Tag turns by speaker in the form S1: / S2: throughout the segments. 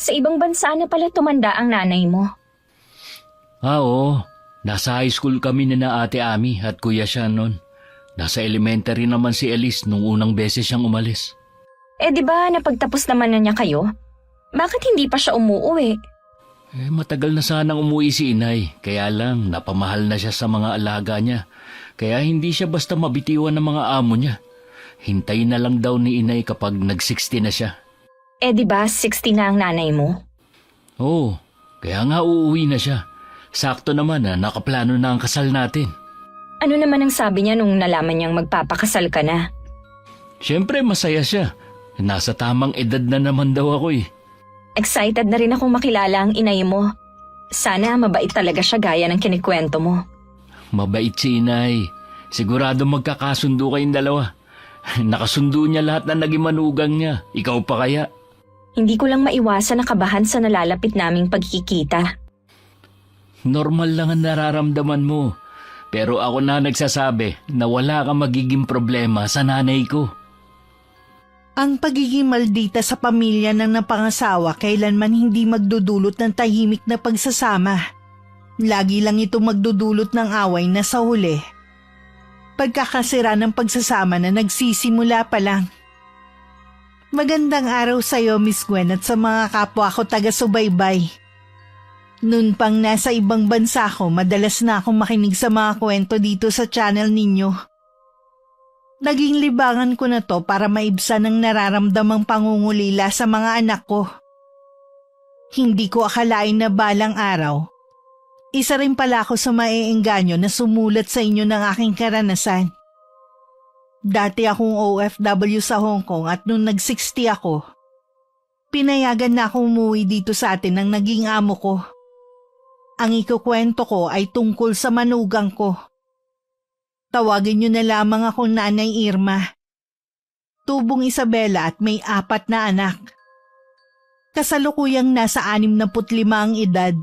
S1: Sa ibang bansa na pala tumanda ang nanay mo.
S2: Oo. Nasa high school kami na Ate Ami at Kuya siya noon. Nasa elementary naman si Elise nung unang beses siyang umalis.
S1: Di ba napagtapos naman na niya kayo? Bakit hindi pa siya umuuwi?
S2: Matagal na sanang umuwi si inay, kaya lang napamahal na siya sa mga alaga niya. Kaya hindi siya basta mabitiwan ng mga amo niya. Hintayin na lang daw ni inay kapag nag-60 na siya.
S1: Di ba 60 na ang nanay mo?
S2: Oo, kaya nga uuwi na siya. Sakto naman na nakaplano na ang kasal natin.
S1: Ano naman ang sabi niya nung nalaman niyang magpapakasal ka na?
S2: Siyempre masaya siya. Nasa tamang edad na naman daw ako eh.
S1: Excited na rin akong makilala ang inay mo. Sana mabait talaga siya gaya ng kinikwento mo.
S2: Mabait si inay. Sigurado magkakasundo kayong dalawa. Nakasundo niya lahat na naging manugang niya. Ikaw pa kaya?
S1: Hindi ko lang maiwasan na kabahan sa nalalapit naming pagkikita.
S2: Normal lang ang nararamdaman mo. Pero ako na nagsasabi na wala kang magiging problema sa nanay ko.
S3: Ang pagiging maldita sa pamilya ng napangasawa kailanman hindi magdudulot ng tahimik na pagsasama. Lagi lang ito magdudulot ng away na sa huli. Pagkakasira ng pagsasama na nagsisimula pa lang. Magandang araw sa iyo, Miss Gwen, at sa mga kapwa ko taga-subaybay. Noon pang nasa ibang bansa ko, madalas na akong makinig sa mga kwento dito sa channel ninyo. Naging libangan ko na to para maibsan ang nararamdamang pangungulila sa mga anak ko. Hindi ko akalain na balang araw. Isa rin pala ako sa maiengganyo na sumulat sa inyo ng aking karanasan. Dati akong OFW sa Hong Kong at nung nag-60 ako, pinayagan na akong umuwi dito sa atin ng naging amo ko. Ang ikukwento ko ay tungkol sa manugang ko. Tawagin niyo na lamang akong Nanay Irma. Tubong Isabela at may 4 na anak. Kasalukuyang nasa 65 ang edad.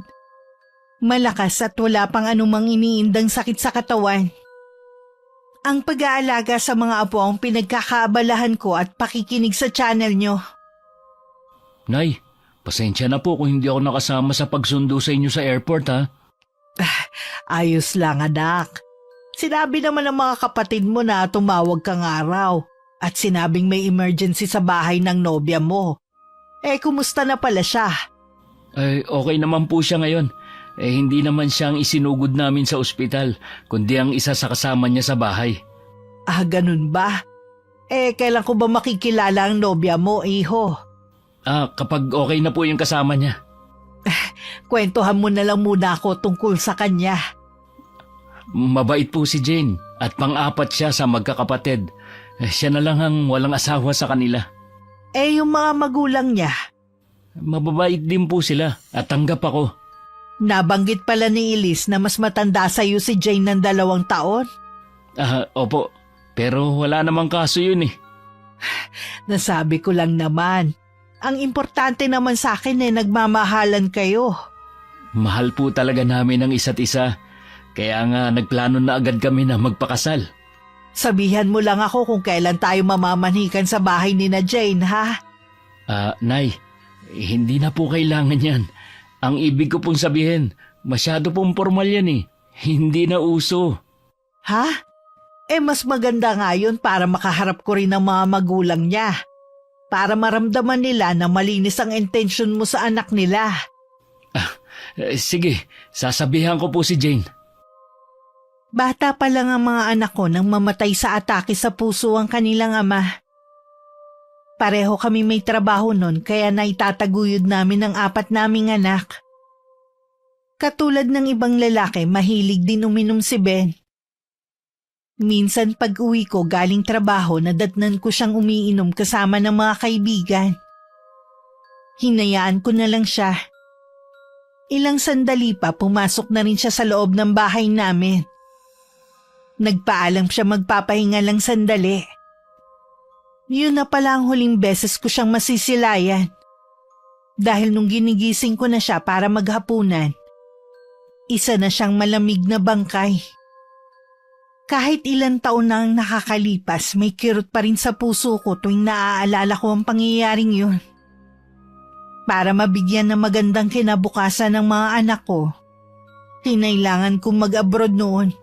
S3: Malakas at wala pang anumang iniindang sakit sa katawan. Ang pag-aalaga sa mga apo ang pinagkakaabalahan ko at pakikinig sa channel niyo.
S2: Nay, pasensya na po kung hindi ako nakasama sa pagsundo sa inyo sa airport ha.
S3: Ayos lang, anak. Sinabi naman ng mga kapatid mo na tumawag kang araw at sinabing may emergency sa bahay ng nobya mo. Kumusta na pala siya?
S2: Okay naman po siya ngayon. Hindi naman siyang isinugod namin sa ospital, kundi ang isa sa kasama niya sa bahay.
S3: Ganun ba? Kailan ko ba makikilala ang nobya mo, iho?
S2: Kapag okay na po yung kasama niya.
S3: Kwentuhan mo na lang muna ako tungkol sa kanya.
S2: Mabait po si Jane at pang-4 siya sa magkakapatid. Siya na lang ang walang asawa sa kanila.
S3: Yung mga magulang niya?
S2: Mababait din po sila at tanggap ako.
S3: Nabanggit pala ni Elise na mas matanda sa iyo si Jane ng 2 taon?
S2: Opo. Pero wala namang kaso yun eh.
S3: Nasabi ko lang naman. Ang importante naman sa akin nagmamahalan kayo.
S2: Mahal po talaga namin ang isa't isa. Kaya nga nagplano na agad kami na magpakasal.
S3: Sabihan mo lang ako kung kailan tayo mamamanhikan sa bahay ni na Jane, ha?
S2: Nay, hindi na po kailangan yan. Ang ibig ko pong sabihin, masyado pong formal yan eh. Hindi na uso.
S3: Ha? Mas maganda nga yun para makaharap ko rin ang mga magulang niya. Para maramdaman nila na malinis ang intensyon mo sa anak nila.
S2: Sige, sasabihan ko po si Jane.
S3: Bata pa lang ang mga anak ko nang mamatay sa atake sa puso ang kanilang ama. Pareho kami may trabaho nun kaya naitataguyod namin ang 4 naming anak. Katulad ng ibang lalaki, mahilig din uminom si Ben. Minsan pag uwi ko galing trabaho, nadatnan ko siyang umiinom kasama ng mga kaibigan. Hinayaan ko na lang siya. Ilang sandali pa pumasok na rin siya sa loob ng bahay namin. Nagpaalam siya magpapahinga lang sandali. Yun na pala ang huling beses ko siyang masisilayan. Dahil nung ginigising ko na siya para maghapunan, isa na siyang malamig na bangkay. Kahit ilang taon na ang nakakalipas, may kirot pa rin sa puso ko tuwing naaalala ko ang pangyayaring yun. Para mabigyan ng magandang kinabukasan ng mga anak ko, kinailangan kong mag-abroad noon.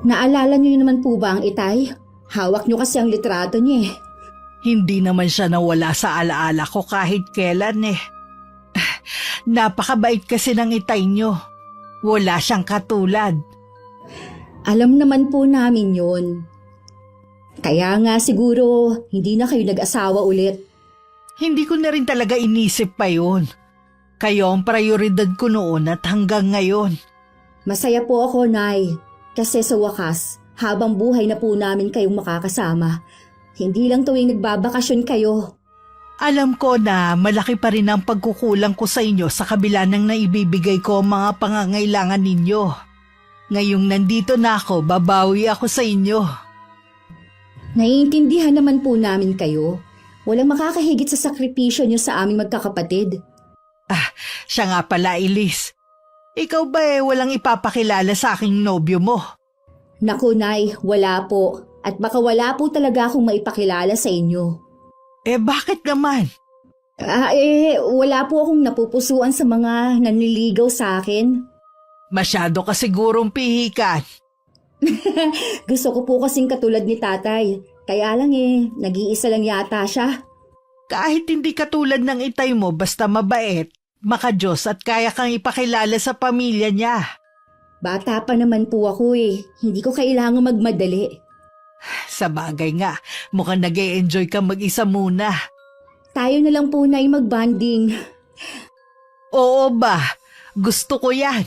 S4: Naalala niyo naman po ba ang itay? Hawak niyo kasi ang litrato niya eh.
S3: Hindi naman siya nawala sa alaala ko kahit kailan eh. Napakabait kasi ng itay nyo. Wala siyang katulad.
S4: Alam naman po namin yun. Kaya nga siguro hindi na kayo nag-asawa ulit.
S3: Hindi ko na rin talaga inisip pa yun. Kayo ang prioridad ko noon at hanggang ngayon.
S4: Masaya po ako, Nay. Kasi sa wakas, habang buhay na po namin kayong makakasama. Hindi lang tuwing nagbabakasyon kayo.
S3: Alam ko na malaki pa rin ang pagkukulang ko sa inyo sa kabila ng naibibigay ko ang mga pangangailangan ninyo. Ngayong nandito na ako, babawi ako sa inyo.
S4: Naiintindihan naman po namin kayo. Walang makakahigit sa sakripisyo niyo sa aming magkakapatid.
S3: Siya nga pala, Elise. Ikaw ba walang ipapakilala sa aking nobyo mo?
S4: Naku, Nay, wala po. At baka wala po talaga akong maipakilala sa inyo.
S3: Bakit naman?
S4: Wala po akong napupusuan sa mga nanliligaw sa akin.
S3: Masyado ka sigurong pihikan.
S4: Gusto ko po kasing katulad ni tatay. Kaya lang nag-iisa lang yata siya.
S3: Kahit hindi katulad ng itay mo, basta mabait, makadiyos at kaya kang ipakilala sa pamilya niya.
S4: Bata pa naman po ako Hindi ko kailangan magmadali.
S3: Sa bagay nga, mukhang nag-e-enjoy ka mag-isa muna.
S4: Tayo na lang po na mag-bonding.
S3: Oo ba? Gusto ko yan.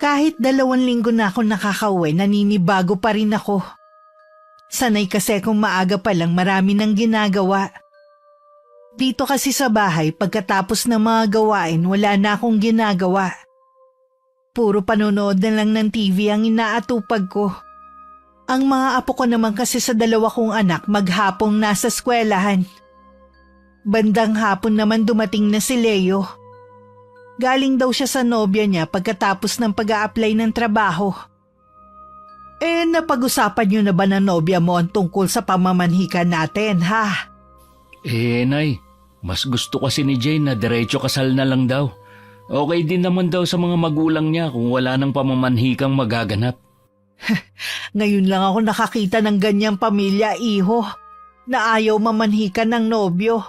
S3: Kahit 2 linggo na ako nakakauwi, naninibago pa rin ako. Sanay kasi kung maaga pa lang marami nang ginagawa. Dito kasi sa bahay, pagkatapos ng mga gawain, wala na akong ginagawa. Puro panonood na lang ng TV ang inaatupag ko. Ang mga apo ko naman kasi sa 2 kong anak maghapong nasa eskwelahan. Bandang hapon naman dumating na si Leo. Galing daw siya sa nobya niya pagkatapos ng pag-a-apply ng trabaho. Napag-usapan niyo na ba ng nobya mo ang tungkol sa pamamanhikan natin, ha?
S2: Nay, mas gusto kasi ni Jane na diretso kasal na lang daw. Okay din naman daw sa mga magulang niya kung wala nang pamamanhikang magaganap.
S3: Ngayon lang ako nakakita ng ganyang pamilya, iho, na ayaw mamanhikan ng nobyo.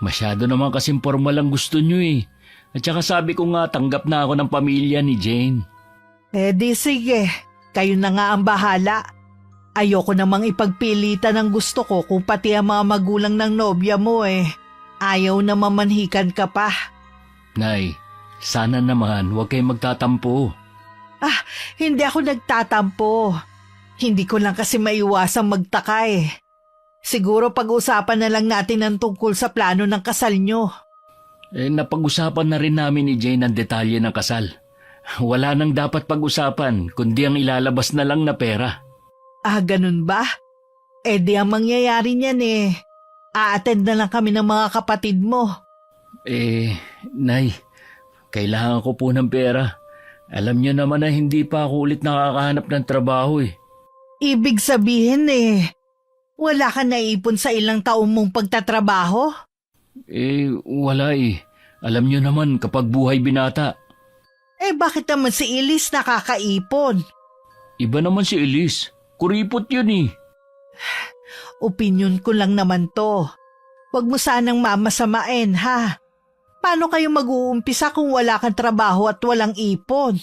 S2: Masyado naman kasing formal ang gusto niyo At saka sabi ko nga tanggap na ako ng pamilya ni Jane.
S3: Di sige, kayo na nga ang bahala. Ayoko namang ipagpilitan ang gusto ko kung pati ang mga magulang ng nobya mo ayaw na mamanhikan ka pa.
S2: Nay, sana naman huwag kayong magtatampo.
S3: Hindi ako nagtatampo. Hindi ko lang kasi maiwasang magtaka Siguro pag-usapan na lang natin ang tungkol sa plano ng kasal nyo.
S2: Napag-usapan na rin namin ni Jane ang detalye ng kasal. Wala nang dapat pag-usapan, kundi ang ilalabas na lang na pera.
S3: Ganun ba? Di ang mangyayari niyan A-attend na lang kami ng mga kapatid mo.
S2: Nay, kailangan ko po ng pera. Alam niyo naman na hindi pa ako ulit nakakahanap ng trabaho
S3: Ibig sabihin wala ka naipon sa ilang taong mong pagtatrabaho?
S2: Wala Alam niyo naman kapag buhay binata.
S3: Bakit naman si Elise nakakaipon?
S2: Iba naman si Elise. Kuripot yun
S3: Opinyon ko lang naman to. Huwag mo sanang mamasamain, ha? Paano kayo mag-uumpisa kung wala kang trabaho at walang ipon?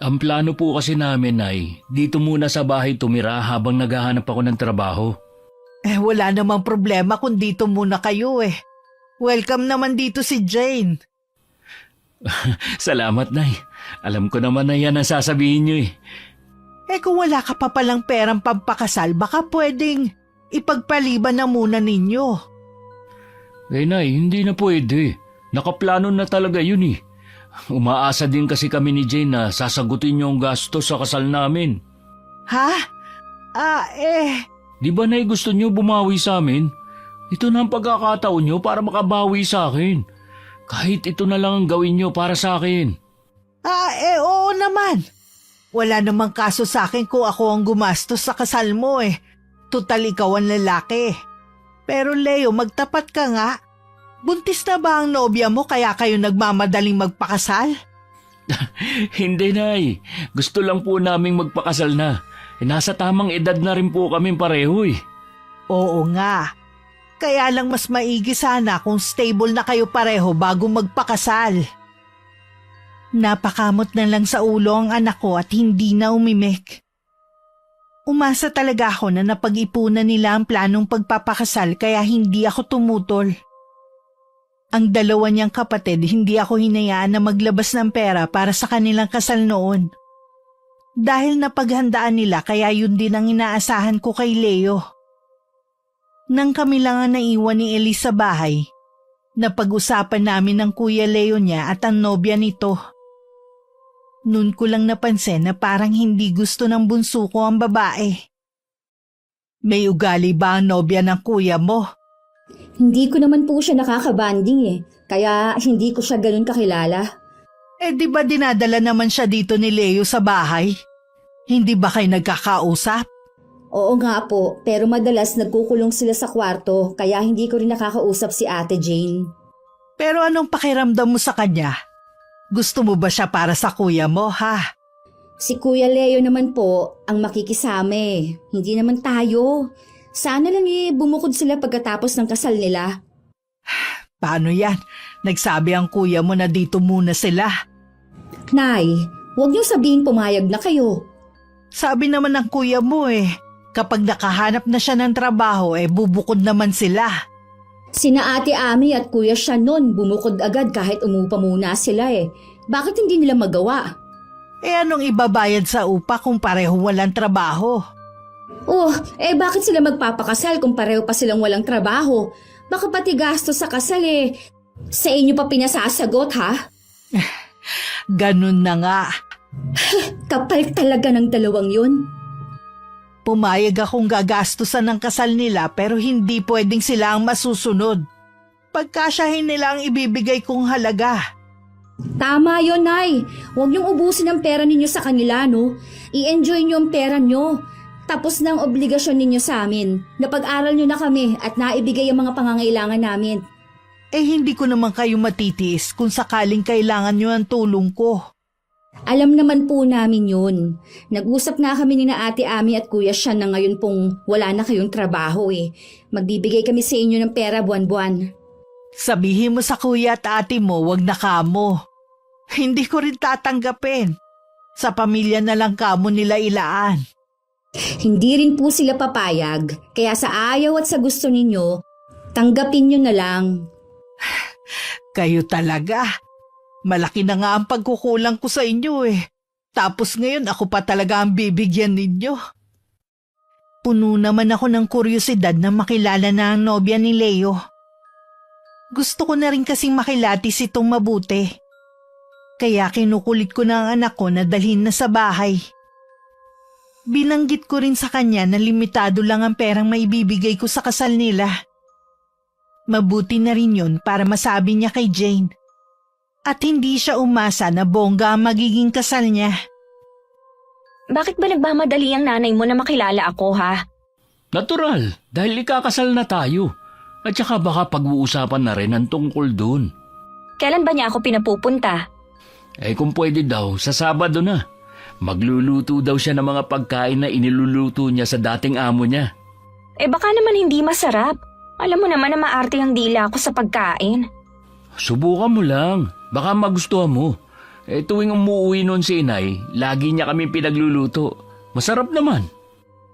S2: Ang plano po kasi namin ay dito muna sa bahay tumira habang naghahanap ako ng trabaho.
S3: Wala namang problema kung dito muna kayo Welcome naman dito si Jane.
S2: Salamat, Nay. Alam ko naman na yan ang sasabihin niyo
S3: Kung wala ka pa palang perang pampakasal, baka pwedeng ipagpaliban na muna ninyo.
S2: Nay, hindi na pwede. Nakaplano na talaga yun Umaasa din kasi kami ni Jane na sasagutin niyo ang gastos sa kasal namin.
S3: Ha?
S2: Di ba Nay gusto niyo bumawi sa amin? Ito na ang pagkakataon niyo para makabawi sa akin. Kahit ito na lang ang gawin niyo para sa akin.
S3: Oo naman. Wala namang kaso sa akin kung ako ang gumastos sa kasal mo Total ikaw ang lalaki. Pero Leo, magtapat ka nga. Buntis na ba ang nobya mo kaya kayo nagmamadaling magpakasal?
S2: Hindi, Nay. Gusto lang po naming magpakasal na. Nasa tamang edad na rin po kami pareho eh.
S3: Oo nga. Kaya lang mas maigi sana kung stable na kayo pareho bago magpakasal. Napakamot na lang sa ulo ang anak ko at hindi na umimik. Umasa talaga ako na napag-ipunan nila ang planong pagpapakasal kaya hindi ako tumutol. Ang dalawa niyang kapatid hindi ako hinayaan na maglabas ng pera para sa kanilang kasal noon. Dahil napaghandaan nila kaya yun din ang inaasahan ko kay Leo. Nang kami lang ang naiwan ni Elise sa bahay, napag-usapan namin ng Kuya Leo niya at ang nobya nito. Noon ko lang napansin na parang hindi gusto ng bunso ko ang babae. May ugali ba ang nobya ng kuya mo?
S4: Hindi ko naman po siya nakakabanding kaya hindi ko siya ganun kakilala.
S3: Di ba dinadala naman siya dito ni Leo sa bahay? Hindi ba kayo nagkakausap?
S4: Oo nga po, pero madalas nagkukulong sila sa kwarto kaya hindi ko rin nakakausap si Ate Jane.
S3: Pero anong pakiramdam mo sa kanya? Gusto mo ba siya para sa kuya mo, ha?
S4: Si Kuya Leo naman po ang makikisama hindi naman tayo. Sana lang bumukod sila pagkatapos ng kasal nila.
S3: Paano yan? Nagsabi ang kuya mo na dito muna sila.
S4: Nay, huwag niyo sabihin pumayag na kayo.
S3: Sabi naman ng kuya mo kapag nakahanap na siya ng trabaho bubukod naman sila.
S4: Sina Ate Ami at Kuya Shannon bumukod agad kahit umupa muna sila Bakit hindi nila magawa?
S3: Anong ibabayad sa upa kung pareho walang trabaho?
S4: Oh, bakit sila magpapakasal kung pareho pa silang walang trabaho? Baka pati gasto sa kasal sa inyo pa pinasasagot ha?
S3: Ganun na nga.
S4: Kapal talaga ng dalawang yun.
S3: Pumayag akong gagastusan ng kasal nila pero hindi pwedeng sila ang masusunod. Pagkasyahin nila ang ibibigay kong halaga.
S4: Tama yun, Nay. Huwag niyong ubusin ang pera ninyo sa kanila, no? I-enjoy niyo ang pera niyo. Tapos na ang obligasyon ninyo sa amin. Napag-aral niyo na kami at naibigay ang mga pangangailangan namin.
S3: Hindi ko naman kayo matitiis kung sakaling kailangan niyo ang tulong ko.
S4: Alam naman po namin yun. Nag-usap nga kami ni na Ate Ami at Kuya Sean na ngayon pong wala na kayong trabaho Magbibigay kami sa inyo ng pera buwan-buwan.
S3: Sabihin mo sa kuya at ate mo, wag na kamo. Hindi ko rin tatanggapin. Sa pamilya na lang kamo nila ilaan.
S4: Hindi rin po sila papayag, kaya sa ayaw at sa gusto ninyo, tanggapin nyo na lang.
S3: Kayo talaga. Malaki na nga ang pagkukulang ko sa inyo Tapos ngayon ako pa talaga ang bibigyan ninyo. Puno naman ako ng kuryosidad na makilala na ang nobya ni Leo. Gusto ko na rin kasing makilatis itong mabuti. Kaya kinukulit ko na ang anak ko na dalhin na sa bahay. Binanggit ko rin sa kanya na limitado lang ang perang maibibigay ko sa kasal nila. Mabuti na rin yun para masabi niya kay Jane. At hindi siya umasa na bongga ang magiging kasal niya.
S1: Bakit ba nagmamadali ang nanay mo na makilala ako, ha?
S2: Natural, dahil ikakasal na tayo. At saka baka pag-uusapan na rin ang tungkol dun.
S1: Kailan ba niya ako pinapupunta?
S2: Kung pwede daw, sa Sabado na. Magluluto daw siya ng mga pagkain na iniluluto niya sa dating amo niya.
S1: Baka naman hindi masarap. Alam mo naman na maarte ang dila ko sa pagkain.
S2: Subukan mo lang. Baka magustuhan mo. Tuwing umuwi nun si Inay, lagi niya kami pinagluluto. Masarap naman.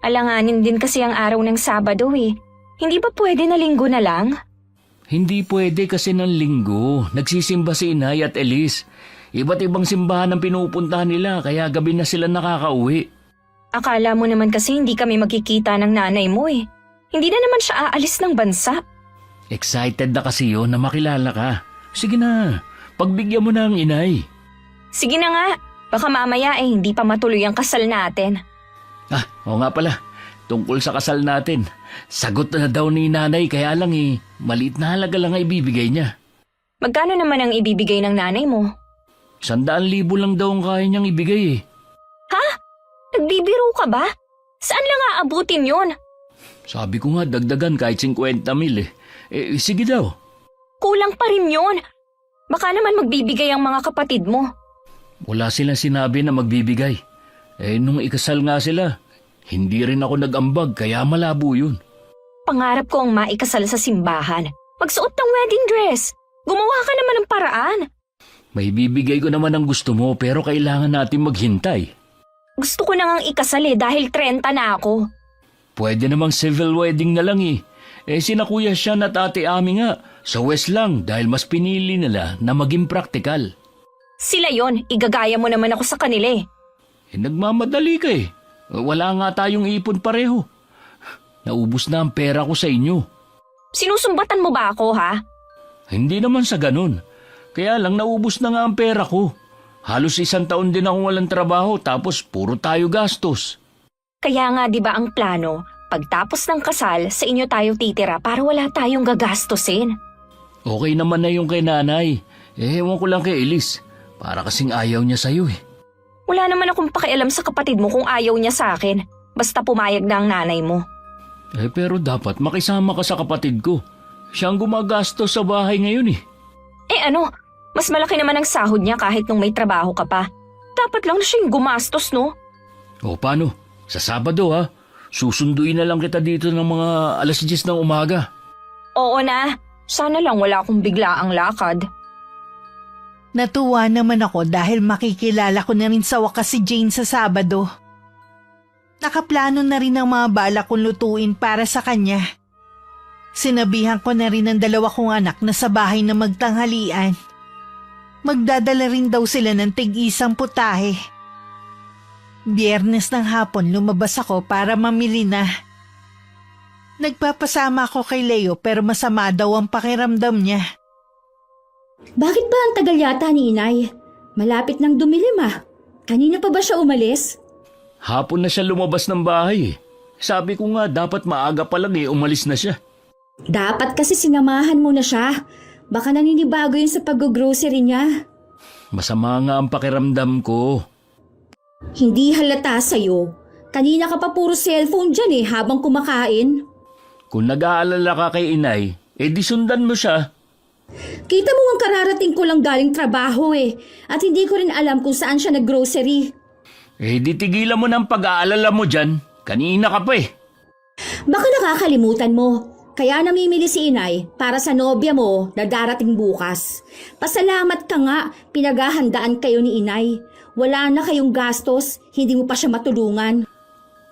S1: Alanganin din kasi ang araw ng Sabado Hindi ba pwede na Linggo na lang?
S2: Hindi pwede kasi ng Linggo. Nagsisimba si Inay at Elise. Iba't ibang simbahan ang pinupuntahan nila kaya gabi na sila nakakauwi.
S1: Akala mo naman kasi hindi kami magkikita ng nanay mo Hindi na naman siya aalis ng bansa.
S2: Excited na kasi yun na makilala ka. Sige na, pagbigyan mo na ang Inay.
S1: Sige na nga, baka mamaya hindi pa matuloy ang kasal natin.
S2: Oo nga pala, tungkol sa kasal natin. Sagot na daw ni nanay kaya lang maliit na halaga lang ang ibibigay niya.
S1: Magkano naman ang ibibigay ng nanay mo?
S2: 100,000 lang daw ang kaya niyang ibigay
S1: Ha? Nagbibiro ka ba? Saan lang aabutin yun?
S2: Sabi ko nga dagdagan kahit 50,000 sige daw.
S1: Kulang pa rin yun. Baka naman magbibigay ang mga kapatid mo.
S2: Wala silang sinabi na magbibigay. Nung ikasal nga sila, hindi rin ako nag-ambag kaya malabo yun.
S1: Pangarap ko ang maikasal sa simbahan. Magsuot ng wedding dress. Gumawa ka naman ng paraan.
S2: May bibigay ko naman ang gusto mo pero kailangan natin maghintay.
S1: Gusto ko na ngang ikasal dahil 30 na ako.
S2: Pwede namang civil wedding na lang eh. Sina Kuya Sean at Ate Ami nga, sa West lang dahil mas pinili nila na maging praktikal.
S1: Sila yon, igagaya mo naman ako sa kanila eh.
S2: Nagmamadali ka eh. Wala nga tayong ipon pareho. Naubos na ang pera ko sa inyo.
S1: Sinusumbatan mo ba ako ha?
S2: Hindi naman sa ganun. Kaya lang naubos na nga ang pera ko. Halos 1 taon din akong walang trabaho tapos puro tayo gastos.
S1: Kaya nga di ba ang plano, pagtapos ng kasal sa inyo tayo titira para wala tayong gagastusin.
S2: Okay naman na yung kay nanay. Ewan ko lang kay Elise. Para kasing ayaw niya sa'yo eh.
S1: Wala naman akong pakialam sa kapatid mo kung ayaw niya sa akin. Basta pumayag na ang nanay mo.
S2: Pero dapat makisama ka sa kapatid ko. Siya ang gumagastos sa bahay ngayon eh.
S1: Ano, mas malaki naman ang sahod niya kahit nung may trabaho ka pa. Dapat lang na siya yung gumastos, no?
S2: O paano? Sa Sabado ha? Susunduin na lang kita dito ng mga 10:00 ng umaga.
S1: Oo na. Sana lang wala akong biglaang lakad.
S3: Natuwa naman ako dahil makikilala ko na rin sa wakas si Jane sa Sabado. Nakaplano na rin ang mga bala kong lutuin para sa kanya. Sinabihan ko na rin ang 2 kong anak na sa bahay na magtanghalian. Magdadala rin daw sila ng tig-isang putahe. Biyernes ng hapon lumabas ako para mamili na. Nagpapasama ako kay Leo pero masama daw ang pakiramdam niya.
S4: Bakit ba ang tagal yata ni Inay? Malapit nang dumilim ah. Kanina pa ba siya umalis?
S2: Hapon na siya lumabas ng bahay eh. Sabi ko nga dapat maaga pa lang umalis na siya.
S4: Dapat kasi sinamahan mo na siya. Baka naninibago yun sa pag-grocery niya.
S2: Masama nga ang pakiramdam ko.
S4: Hindi halata sa'yo. Kanina ka pa puro cellphone dyan habang kumakain.
S2: Kung nag-aalala ka kay Inay, di sundan mo siya.
S4: Kita mo ang kararating ko lang galing trabaho at hindi ko rin alam kung saan siya nag-grocery.
S2: Di tigilan mo ng pag-aalala mo dyan. Kanina ka pa
S4: Baka nakakalimutan mo. Kaya namimili si Inay para sa nobya mo na darating bukas. Pasalamat ka nga, pinaghahandaan kayo ni Inay. Wala na kayong gastos, hindi mo pa siya matulungan.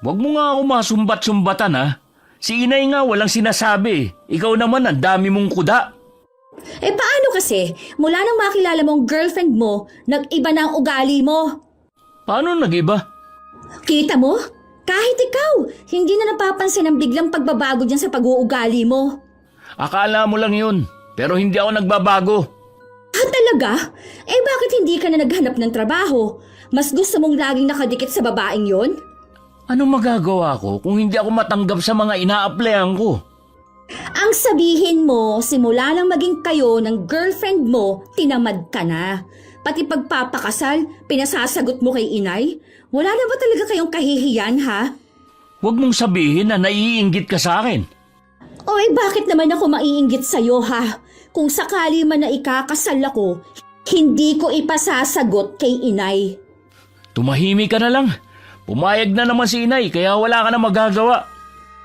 S2: Huwag mo nga ako masumbat-sumbatan ha. Si Inay nga walang sinasabi. Ikaw naman ang dami mong kuda.
S4: Paano kasi? Mula nang makilala mong girlfriend mo, nag-iba na ang ugali mo.
S2: Paano nag-iba?
S4: Kita mo? Kahit ikaw, hindi na napapansin ang biglang pagbabago dyan sa pag-uugali mo.
S2: Akala mo lang yun, pero hindi ako nagbabago.
S4: Talaga? Bakit hindi ka na naghanap ng trabaho? Mas gusto mong laging nakadikit sa babaeng yon?
S2: Ano magagawa ko kung hindi ako matanggap sa mga ina-applyan ko?
S4: Ang sabihin mo, simula nang maging kayo ng girlfriend mo, tinamad ka na. Pati pagpapakasal, pinasasagot mo kay Inay? Wala na ba talaga kayong kahihiyan, ha?
S2: Huwag mong sabihin na naiinggit ka sa akin.
S4: Bakit naman ako maiinggit sa'yo, ha? Kung sakali man na ikakasal ako, hindi ko ipasasagot kay Inay.
S2: Tumahimik ka na lang. Pumayag na naman si Inay, kaya wala ka na magagawa.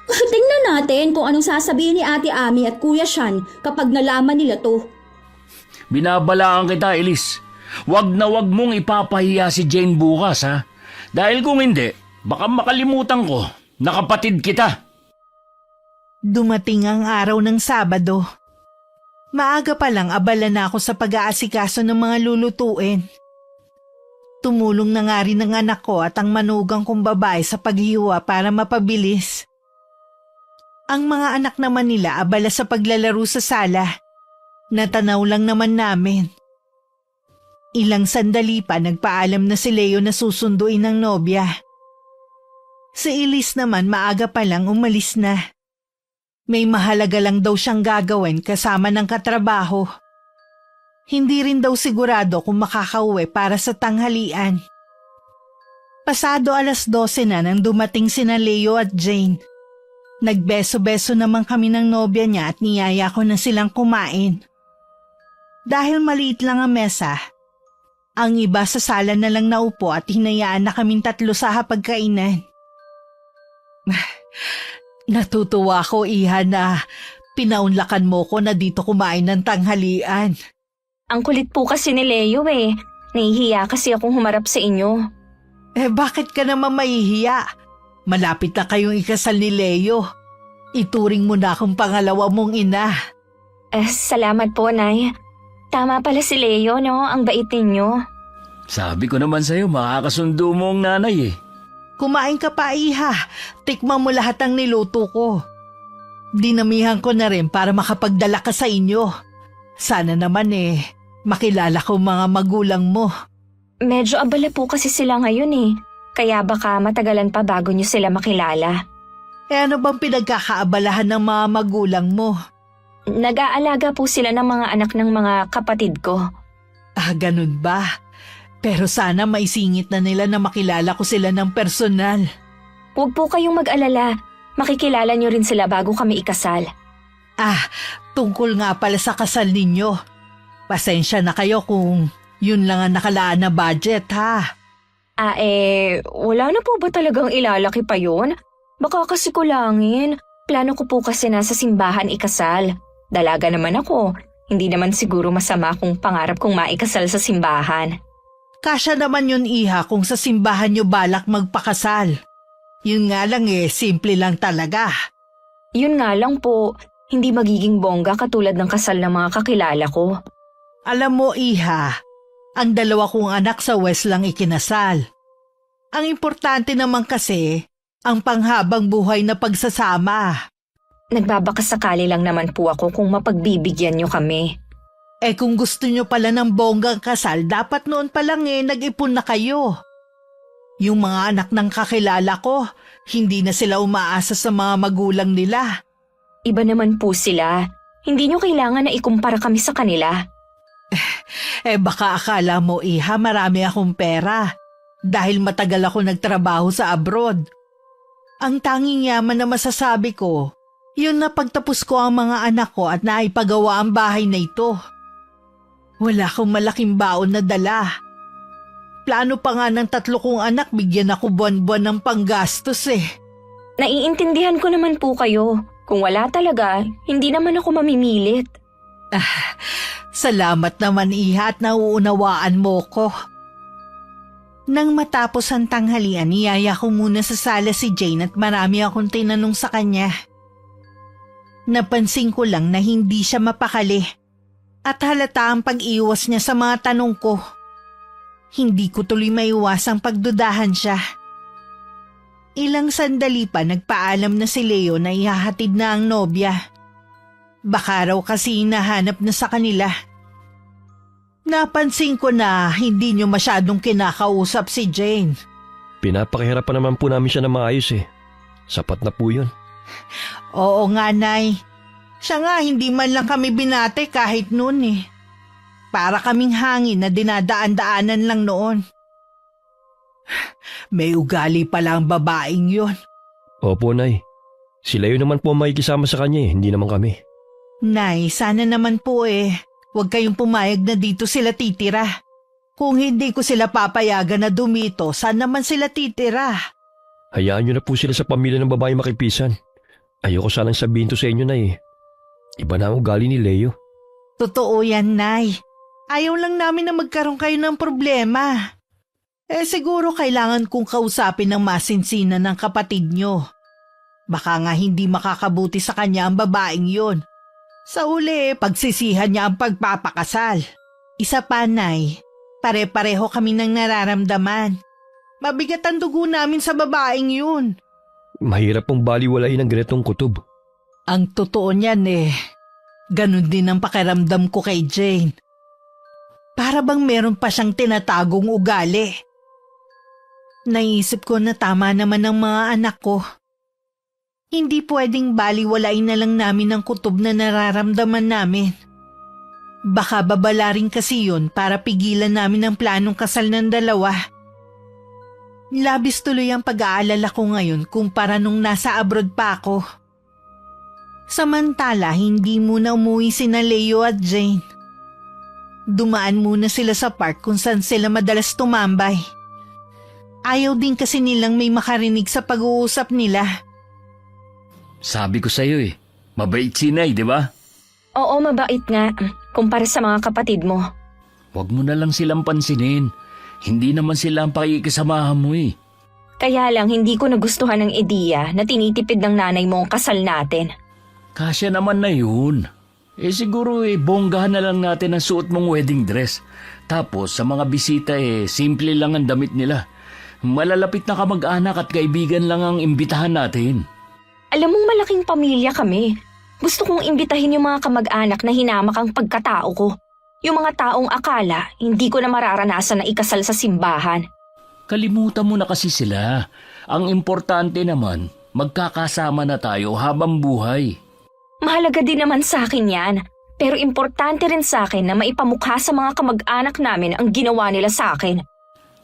S4: Tingnan natin kung anong sasabihin ni Ate Ami at Kuya Sean kapag nalaman nila to.
S2: Binabalaan kita, Elise. Wag na wag mong ipapahiya si Jane bukas, ha? Dahil kung hindi, baka makalimutan ko na kapatid kita.
S3: Dumating ang araw ng Sabado. Maaga pa lang abala na ako sa pag-aasikaso ng mga lulutuin. Tumulong na nga rin ng anak ko at ang manugang kong babae sa paghiwa para mapabilis. Ang mga anak naman nila abala sa paglalaro sa sala. Natanaw lang naman namin. Ilang sandali pa nagpaalam na si Leo na susunduin ng nobya. Si Elise naman maaga pa lang umalis na. May mahalaga lang daw siyang gagawin kasama ng katrabaho. Hindi rin daw sigurado kung makakauwi para sa tanghalian. Pasado 12:00 na nang dumating sina Leo at Jane. Nagbeso-beso naman kami ng nobya niya at niyaya ko na silang kumain. Dahil maliit lang ang mesa, ang iba sa sala na lang naupo at hinayaan na kaming tatlo sa hapagkainan. Natutuwa ko, Iha, na pinaunlakan mo ko na dito kumain ng tanghalian.
S1: Ang kulit po kasi ni Leo eh. Nahihiya kasi akong humarap sa inyo.
S3: Bakit ka naman mahihiya? Malapit na kayong ikasal ni Leo. Ituring mo na akong pangalawa mong ina.
S1: Salamat po, Nay. Tama pala si Leo, no? Ang bait ninyo.
S2: Sabi ko naman sa'yo, makakasundo mo ang nanay eh.
S3: Kumain ka pa, Iha. Tikman mo lahat ng niluto ko. Dinamihan ko na rin para makapagdala ka sa inyo. Sana naman makilala ko mga magulang mo.
S1: Medyo abala po kasi sila ngayon eh. Kaya baka matagalan pa bago nyo sila makilala.
S3: Ano bang pinagkakaabalahan ng mga magulang mo?
S1: Nag-aalaga po sila ng mga anak ng mga kapatid ko.
S3: Ganun ba? Pero sana maisingit na nila na makilala ko sila ng personal.
S1: Huwag po kayong mag-alala. Makikilala nyo rin sila bago kami ikasal.
S3: Tungkol nga pala sa kasal ninyo. Pasensya na kayo kung yun lang ang nakalaan na budget, ha?
S1: Wala na po ba talagang ilalaki pa yun? Baka kasi kulangin. Plano ko po kasi nasa simbahan ikasal. Dalaga naman ako. Hindi naman siguro masama kung pangarap kong maikasal sa simbahan.
S3: Kasya naman yun, Iha, kung sa simbahan nyo balak magpakasal. Yun nga lang simple lang talaga.
S1: Yun nga lang po, hindi magiging bongga katulad ng kasal ng mga kakilala ko.
S3: Alam mo, Iha, ang dalawa kong anak sa West lang ikinasal. Ang importante naman kasi, ang panghabang buhay na pagsasama.
S1: Nagbabakasakali lang naman po ako kung mapagbibigyan nyo kami.
S3: Kung gusto nyo pala ng bonggang kasal, dapat noon pa lang nag-ipon na kayo. Yung mga anak ng kakilala ko, hindi na sila umaasa sa mga magulang nila.
S1: Iba naman po sila. Hindi nyo kailangan na ikumpara kami sa kanila.
S3: Baka akala mo, Iha, marami akong pera. Dahil matagal ako nagtrabaho sa abroad. Ang tanging yaman na masasabi ko, yun na pagtapos ko ang mga anak ko at naipagawa ang bahay na ito. Wala akong malaking baon na dala. Plano pa nga ng 3 kong anak, bigyan ako buwan-buwan ng panggastos
S1: Naiintindihan ko naman po kayo. Kung wala talaga, hindi naman ako mamimilit.
S3: Salamat naman, Iha, at nauunawaan mo ko. Nang matapos ang tanghalian, niyaya ko muna sa sala si Jane at marami akong tinanong sa kanya. Napansin ko lang na hindi siya mapakali at halata ang pag-iwas niya sa mga tanong ko. Hindi ko tuloy maiwasang pagdudahan siya. Ilang sandali pa nagpaalam na si Leo na ihahatid na ang nobya. Baka raw kasi hinahanap na sa kanila. Napansin ko na hindi niyo masyadong kinakausap si Jane.
S5: Pinapakihirapan naman po namin siya na maayos Sapat na po yun.
S3: Oo nga, Nay. Siya nga, hindi man lang kami binate kahit noon Para kaming hangin na dinadaan-daanan lang noon. May ugali pala ang babaeng yun.
S5: Opo, Nay. Sila yun naman po ang makikisama sa kanya hindi naman kami.
S3: Nay, sana naman po huwag kayong pumayag na dito sila titira. Kung hindi ko sila papayagan na dumito, saan naman sila titira?
S5: Hayaan niyo na po sila sa pamilya ng babae makipisan. Ayoko sanang sabihin to sa inyo, Nay. Iba na ang ugali ni Leo.
S3: Totoo yan, Nay. Ayaw lang namin na magkaroon kayo ng problema. Siguro kailangan kong kausapin ng masinsinan ng kapatid nyo. Baka nga hindi makakabuti sa kanya ang babaeng yun. Sa uli, pagsisihan niya ang pagpapakasal. Isa pa, Nay, pare-pareho kami ng nararamdaman. Mabigat ang dugo namin sa babaeng yun.
S5: Mahirap pong baliwalain ang ganitong kutob.
S3: Ang totoo niyan ganun din ang pakiramdam ko kay Jane. Para bang meron pa siyang tinatagong ugali. Naisip ko na tama naman ang mga anak ko. Hindi pwedeng baliwalain na lang namin ang kutob na nararamdaman namin. Baka babala rin kasi yun para pigilan namin ang planong kasal ng dalawa. Labis tuloy ang pag-aalala ko ngayon kumpara nung nasa abroad pa ako. Samantala, hindi muna umuwi sina Leo at Jane. Dumaan muna sila sa park kung saan sila madalas tumambay. Ayaw din kasi nilang may makarinig sa pag-uusap nila.
S2: Sabi ko sa'yo mabait si Inay, di ba?
S1: Oo, mabait nga. Kumpara sa mga kapatid mo.
S2: Huwag mo na lang silang pansinin. Hindi naman sila ang pakikisamahan mo
S1: Kaya lang hindi ko nagustuhan ng ideya na tinitipid ng nanay mo ang kasal natin.
S2: Kasya naman na yun. Siguro bonggahan na lang natin ang suot mong wedding dress. Tapos sa mga bisita simple lang ang damit nila. Malalapit na kamag-anak at kaibigan lang ang imbitahan natin.
S1: Alam mong malaking pamilya kami. Gusto kong imbitahin yung mga kamag-anak na hinamak ang pagkatao ko. Yung mga taong akala hindi ko na mararanasan na ikasal sa simbahan.
S2: Kalimutan mo na kasi sila. Ang importante naman, magkakasama na tayo habang buhay.
S1: Mahalaga din naman sa akin yan. Pero importante rin sa akin na maipamukha sa mga kamag-anak namin ang ginawa nila sa akin.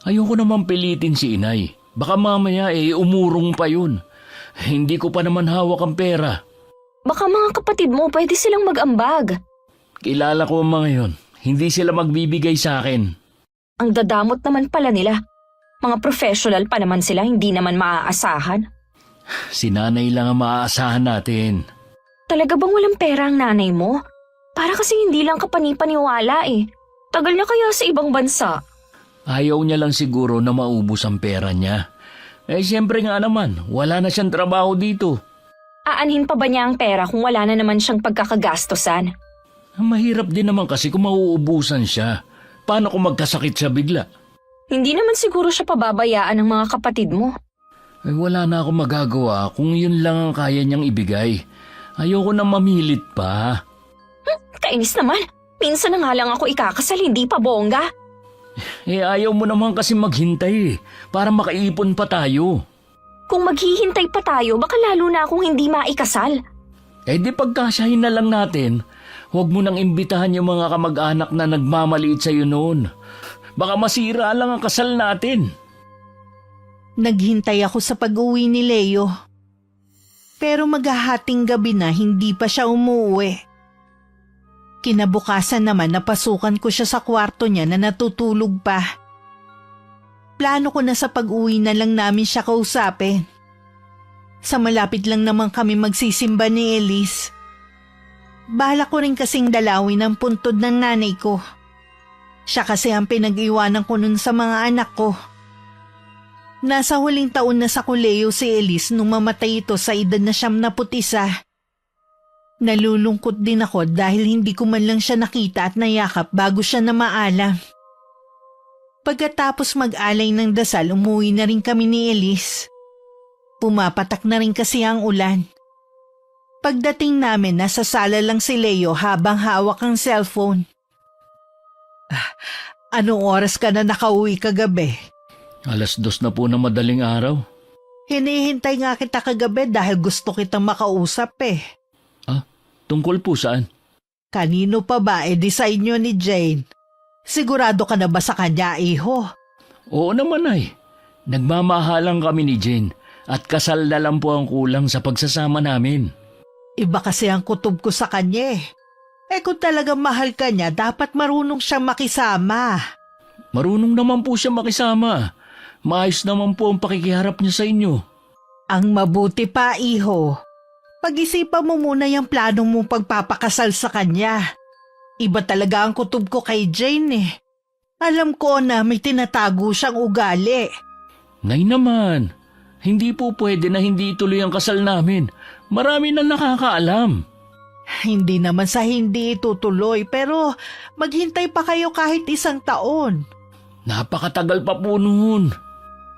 S2: Ayoko naman pilitin si Inay. Baka mamaya umurong pa yun. Hindi ko pa naman hawak ang pera.
S1: Baka mga kapatid mo pwede silang mag-ambag.
S2: Kilala ko ang mga yun. Hindi sila magbibigay sa akin.
S1: Ang dadamot naman pala nila. Mga professional pa naman sila, hindi naman maaasahan.
S2: Si Nanay lang ang maaasahan natin.
S1: Talaga bang walang pera ang nanay mo? Para kasi hindi lang kapanipaniwala Tagal na kaya sa ibang bansa.
S2: Ayaw niya lang siguro na maubos ang pera niya. Siyempre nga naman, wala na siyang trabaho dito.
S1: Aanhin pa ba niya ang pera kung wala na naman siyang pagkakagastosan?
S2: Mahirap din naman kasi kung mauubusan siya. Paano kung magkasakit siya bigla?
S1: Hindi naman siguro siya pababayaan ng mga kapatid mo.
S2: Wala na akong magagawa kung yun lang ang kaya niyang ibigay. Ayoko na mamilit pa.
S1: Kainis naman. Minsan na nga lang ako ikakasal, hindi pa bongga.
S2: Ayaw mo naman kasi maghintay para makaipon pa tayo.
S1: Kung maghihintay pa tayo, baka lalo na akong hindi maikasal.
S2: Di pagkasyahin na lang natin. Huwag mo nang imbitahan yung mga kamag-anak na nagmamaliit sa'yo noon. Baka masira lang ang kasal natin.
S3: Naghintay ako sa pag-uwi ni Leo. Pero maghahating gabi na hindi pa siya umuwi. Kinabukasan naman napasukan ko siya sa kwarto niya na natutulog pa. Plano ko na sa pag-uwi na lang namin siya kausapin. Sa malapit lang naman kami magsisimba ni Elise. Bahala ko rin kasing dalawin ang puntod ng nanay ko. Siya kasi ang pinag-iwanan ko nun sa mga anak ko. Nasa huling taon na sa kolehiyo si Elise nung mamatay ito sa edad na 71. Nalulungkot din ako dahil hindi ko man lang siya nakita at nayakap bago siya na maalam. Pagkatapos mag-alay ng dasal, umuwi na rin kami ni Elise. Pumapatak na rin kasi ang ulan. Pagdating namin, nasa sala lang si Leo habang hawak ang cellphone. Anong oras ka na nakauwi kagabi?
S2: 2:00 na po ng madaling araw.
S3: Hinihintay nga kita kagabi dahil gusto kitang makausap
S2: Tungkol po saan?
S3: Kanino pa ba sa inyo ni Jane? Sigurado ka na ba sa kanya, iho?
S2: Oo naman ay. Nagmamahalan kami ni Jane at kasal na lang po ang kulang sa pagsasama namin.
S3: Iba kasi ang kutob ko sa kanya kung talagang mahal ka niya, dapat marunong siyang makisama.
S2: Marunong naman po siya makisama. Maayos naman po ang pakikiharap niya sa inyo.
S3: Ang mabuti pa, iho. Pag-isipan mo muna yung plano mong pagpapakasal sa kanya. Iba talaga ang kutob ko kay Jane Alam ko na may tinatago siyang ugali.
S2: Nay naman, hindi po pwede na hindi ituloy ang kasal namin. Marami na nakakaalam.
S3: Hindi naman sa hindi itutuloy pero maghintay pa kayo kahit 1 taon.
S2: Napakatagal pa po noon.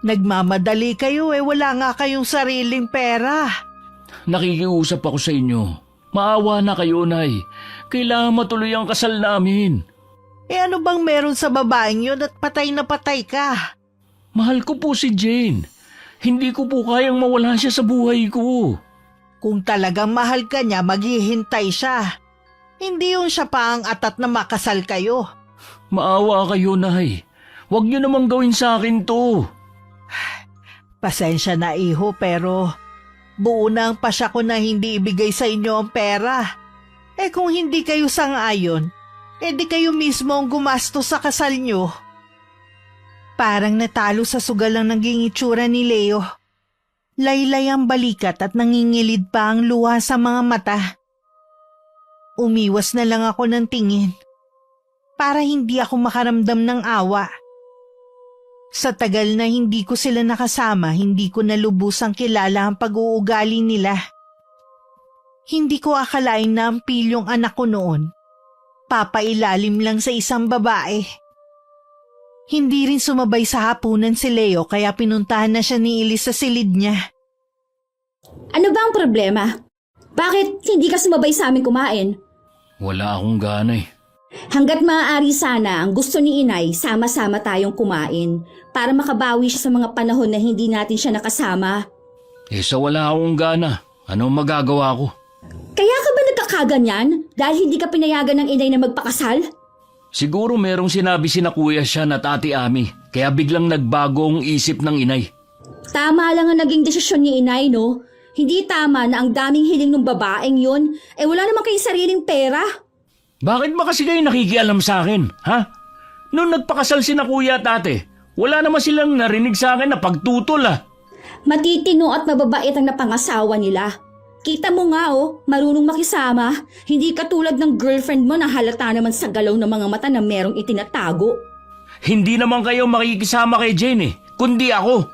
S3: Nagmamadali kayo wala nga kayong sariling pera.
S2: Nakikiusap ako sa inyo. Maawa na kayo, Nay. Kailangan matuloy ang kasal namin.
S3: Ano bang meron sa babaeng yun at patay na patay ka?
S2: Mahal ko po si Jane. Hindi ko po kayang mawala siya sa buhay ko.
S3: Kung talagang mahal ka niya, maghihintay siya. Hindi yun siya pa ang atat na makasal kayo.
S2: Maawa kayo, Nay. Huwag niyo namang gawin sa akin to.
S3: Pasensya na, iho, pero buo na ang pasya ko na hindi ibigay sa inyo ang pera. Kung hindi kayo sang-ayon, di kayo mismo ang gumastos sa kasal nyo. Parang natalo sa sugal ang naging itsura ni Leo. Laylay ang balikat at nangingilid pa ang luha sa mga mata. Umiwas na lang ako ng tingin para hindi ako makaramdam ng awa. Sa tagal na hindi ko sila nakasama, hindi ko nalubusang kilala ang pag-uugali nila. Hindi ko akalain na ang pilyong anak ko noon, papailalim lang sa isang babae. Hindi rin sumabay sa hapunan si Leo kaya pinuntahan na siya ni Elise sa silid niya.
S4: Ano ba ang problema? Bakit hindi ka sumabay sa amin kumain?
S2: Wala akong gana eh.
S4: Hanggat maaari sana ang gusto ni Inay, sama-sama tayong kumain para makabawi siya sa mga panahon na hindi natin siya nakasama.
S2: Sa wala akong gana, ano magagawa ko?
S4: Kaya ka ba nagkakaganyan dahil hindi ka pinayagan ng Inay na magpakasal?
S2: Siguro merong sinabi sina Kuya siya at Ate Ami, kaya biglang nagbago ang isip ng inay.
S4: Tama lang ang naging desisyon ni Inay, no? Hindi tama na ang daming hiling ng babaeng yun, wala naman kayong sariling pera.
S2: Bakit ba kasi kayo nakikialam sa akin, ha? Noong nagpakasal sina Kuya at Ate, wala naman silang narinig sa akin na pagtutol
S4: Matitino at mababait ang napangasawa nila. Kita mo nga marunong makisama. Hindi katulad ng girlfriend mo na halata naman sa galaw ng mga mata na merong itinatago.
S2: Hindi naman kayo makikisama kay Jane kundi ako.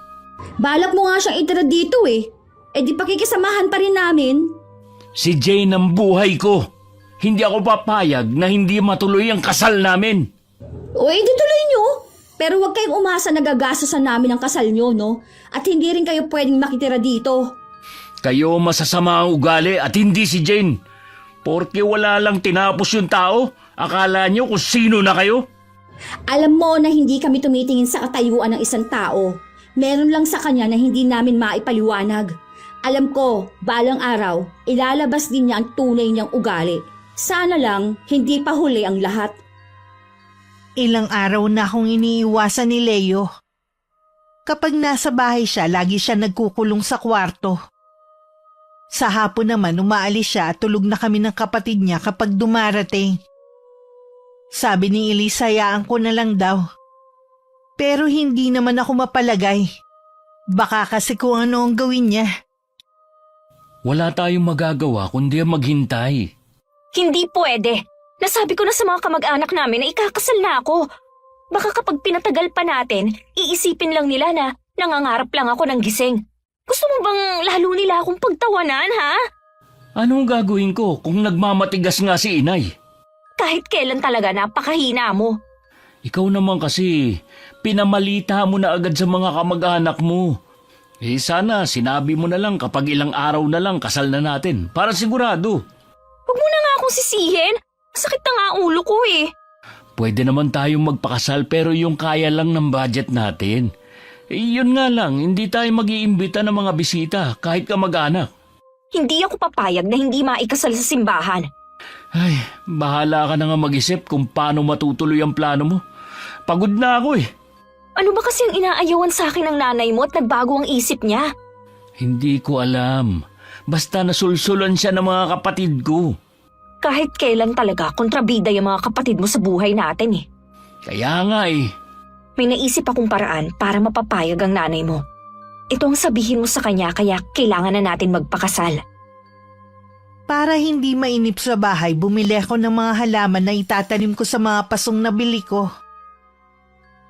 S4: Balak mo nga siyang itira dito di pakikisamahan pa rin namin.
S2: Si Jane ang buhay ko. Hindi ako papayag na hindi matuloy ang kasal namin.
S4: Di tuloy nyo. Pero huwag kayong umasa na gagastosan namin ang kasal nyo, no? At hindi rin kayo pwedeng makitira dito.
S2: Kayo masasama ang ugali at hindi si Jane. Porke wala lang tinapos yung tao, akala nyo kung sino na kayo?
S4: Alam mo na hindi kami tumitingin sa katayuan ng isang tao. Meron lang sa kanya na hindi namin maipaliwanag. Alam ko, balang araw, ilalabas din niya ang tunay niyang ugali. Sana lang, hindi pa huli ang lahat.
S3: Ilang araw na akong iniiwasan ni Leo. Kapag nasa bahay siya, lagi siya nagkukulong sa kwarto. Sa hapon naman umaalis siya at tulog na kami ng kapatid niya kapag dumarating. Sabi ni Elise, hayaan ko na lang daw. Pero hindi naman ako mapalagay. Baka kasi kung ano ang gawin niya.
S2: Wala tayong magagawa kundi maghintay.
S1: Hindi pwede. Nasabi ko na sa mga kamag-anak namin na ikakasal na ako. Baka kapag pinatagal pa natin, iisipin lang nila na nangangarap lang ako ng gising. Gusto mo bang lalo nila akong pagtawanan, ha?
S2: Anong gagawin ko kung nagmamatigas nga si Inay?
S1: Kahit kailan talaga napakahina mo.
S2: Ikaw naman kasi, pinamalita mo na agad sa mga kamag-anak mo. Sana sinabi mo na lang kapag ilang araw na lang kasal na natin, para sigurado.
S1: Huwag mo na nga akong sisihin. Sakit na nga ang ulo ko
S2: Pwede naman tayong magpakasal pero yung kaya lang ng budget natin. Yun nga lang, hindi tayo mag-iimbita ng mga bisita kahit kamag-anak.
S1: Hindi ako papayag na hindi maikasal sa simbahan.
S2: Ay, bahala ka na nga mag-isip kung paano matutuloy ang plano mo. Pagod na ako
S1: Ano ba kasi ang inaayawan sa akin ng nanay mo at nagbago ang isip niya?
S2: Hindi ko alam. Basta nasulsulan siya ng mga kapatid ko.
S1: Kahit kailan talaga kontrabida yung mga kapatid mo sa buhay natin
S2: Kaya nga
S1: May naisip akong paraan para mapapayag ang nanay mo. Ito ang sabihin mo sa kanya kaya kailangan na natin magpakasal.
S3: Para hindi mainip sa bahay, bumili ako ng mga halaman na itatanim ko sa mga pasong nabili ko.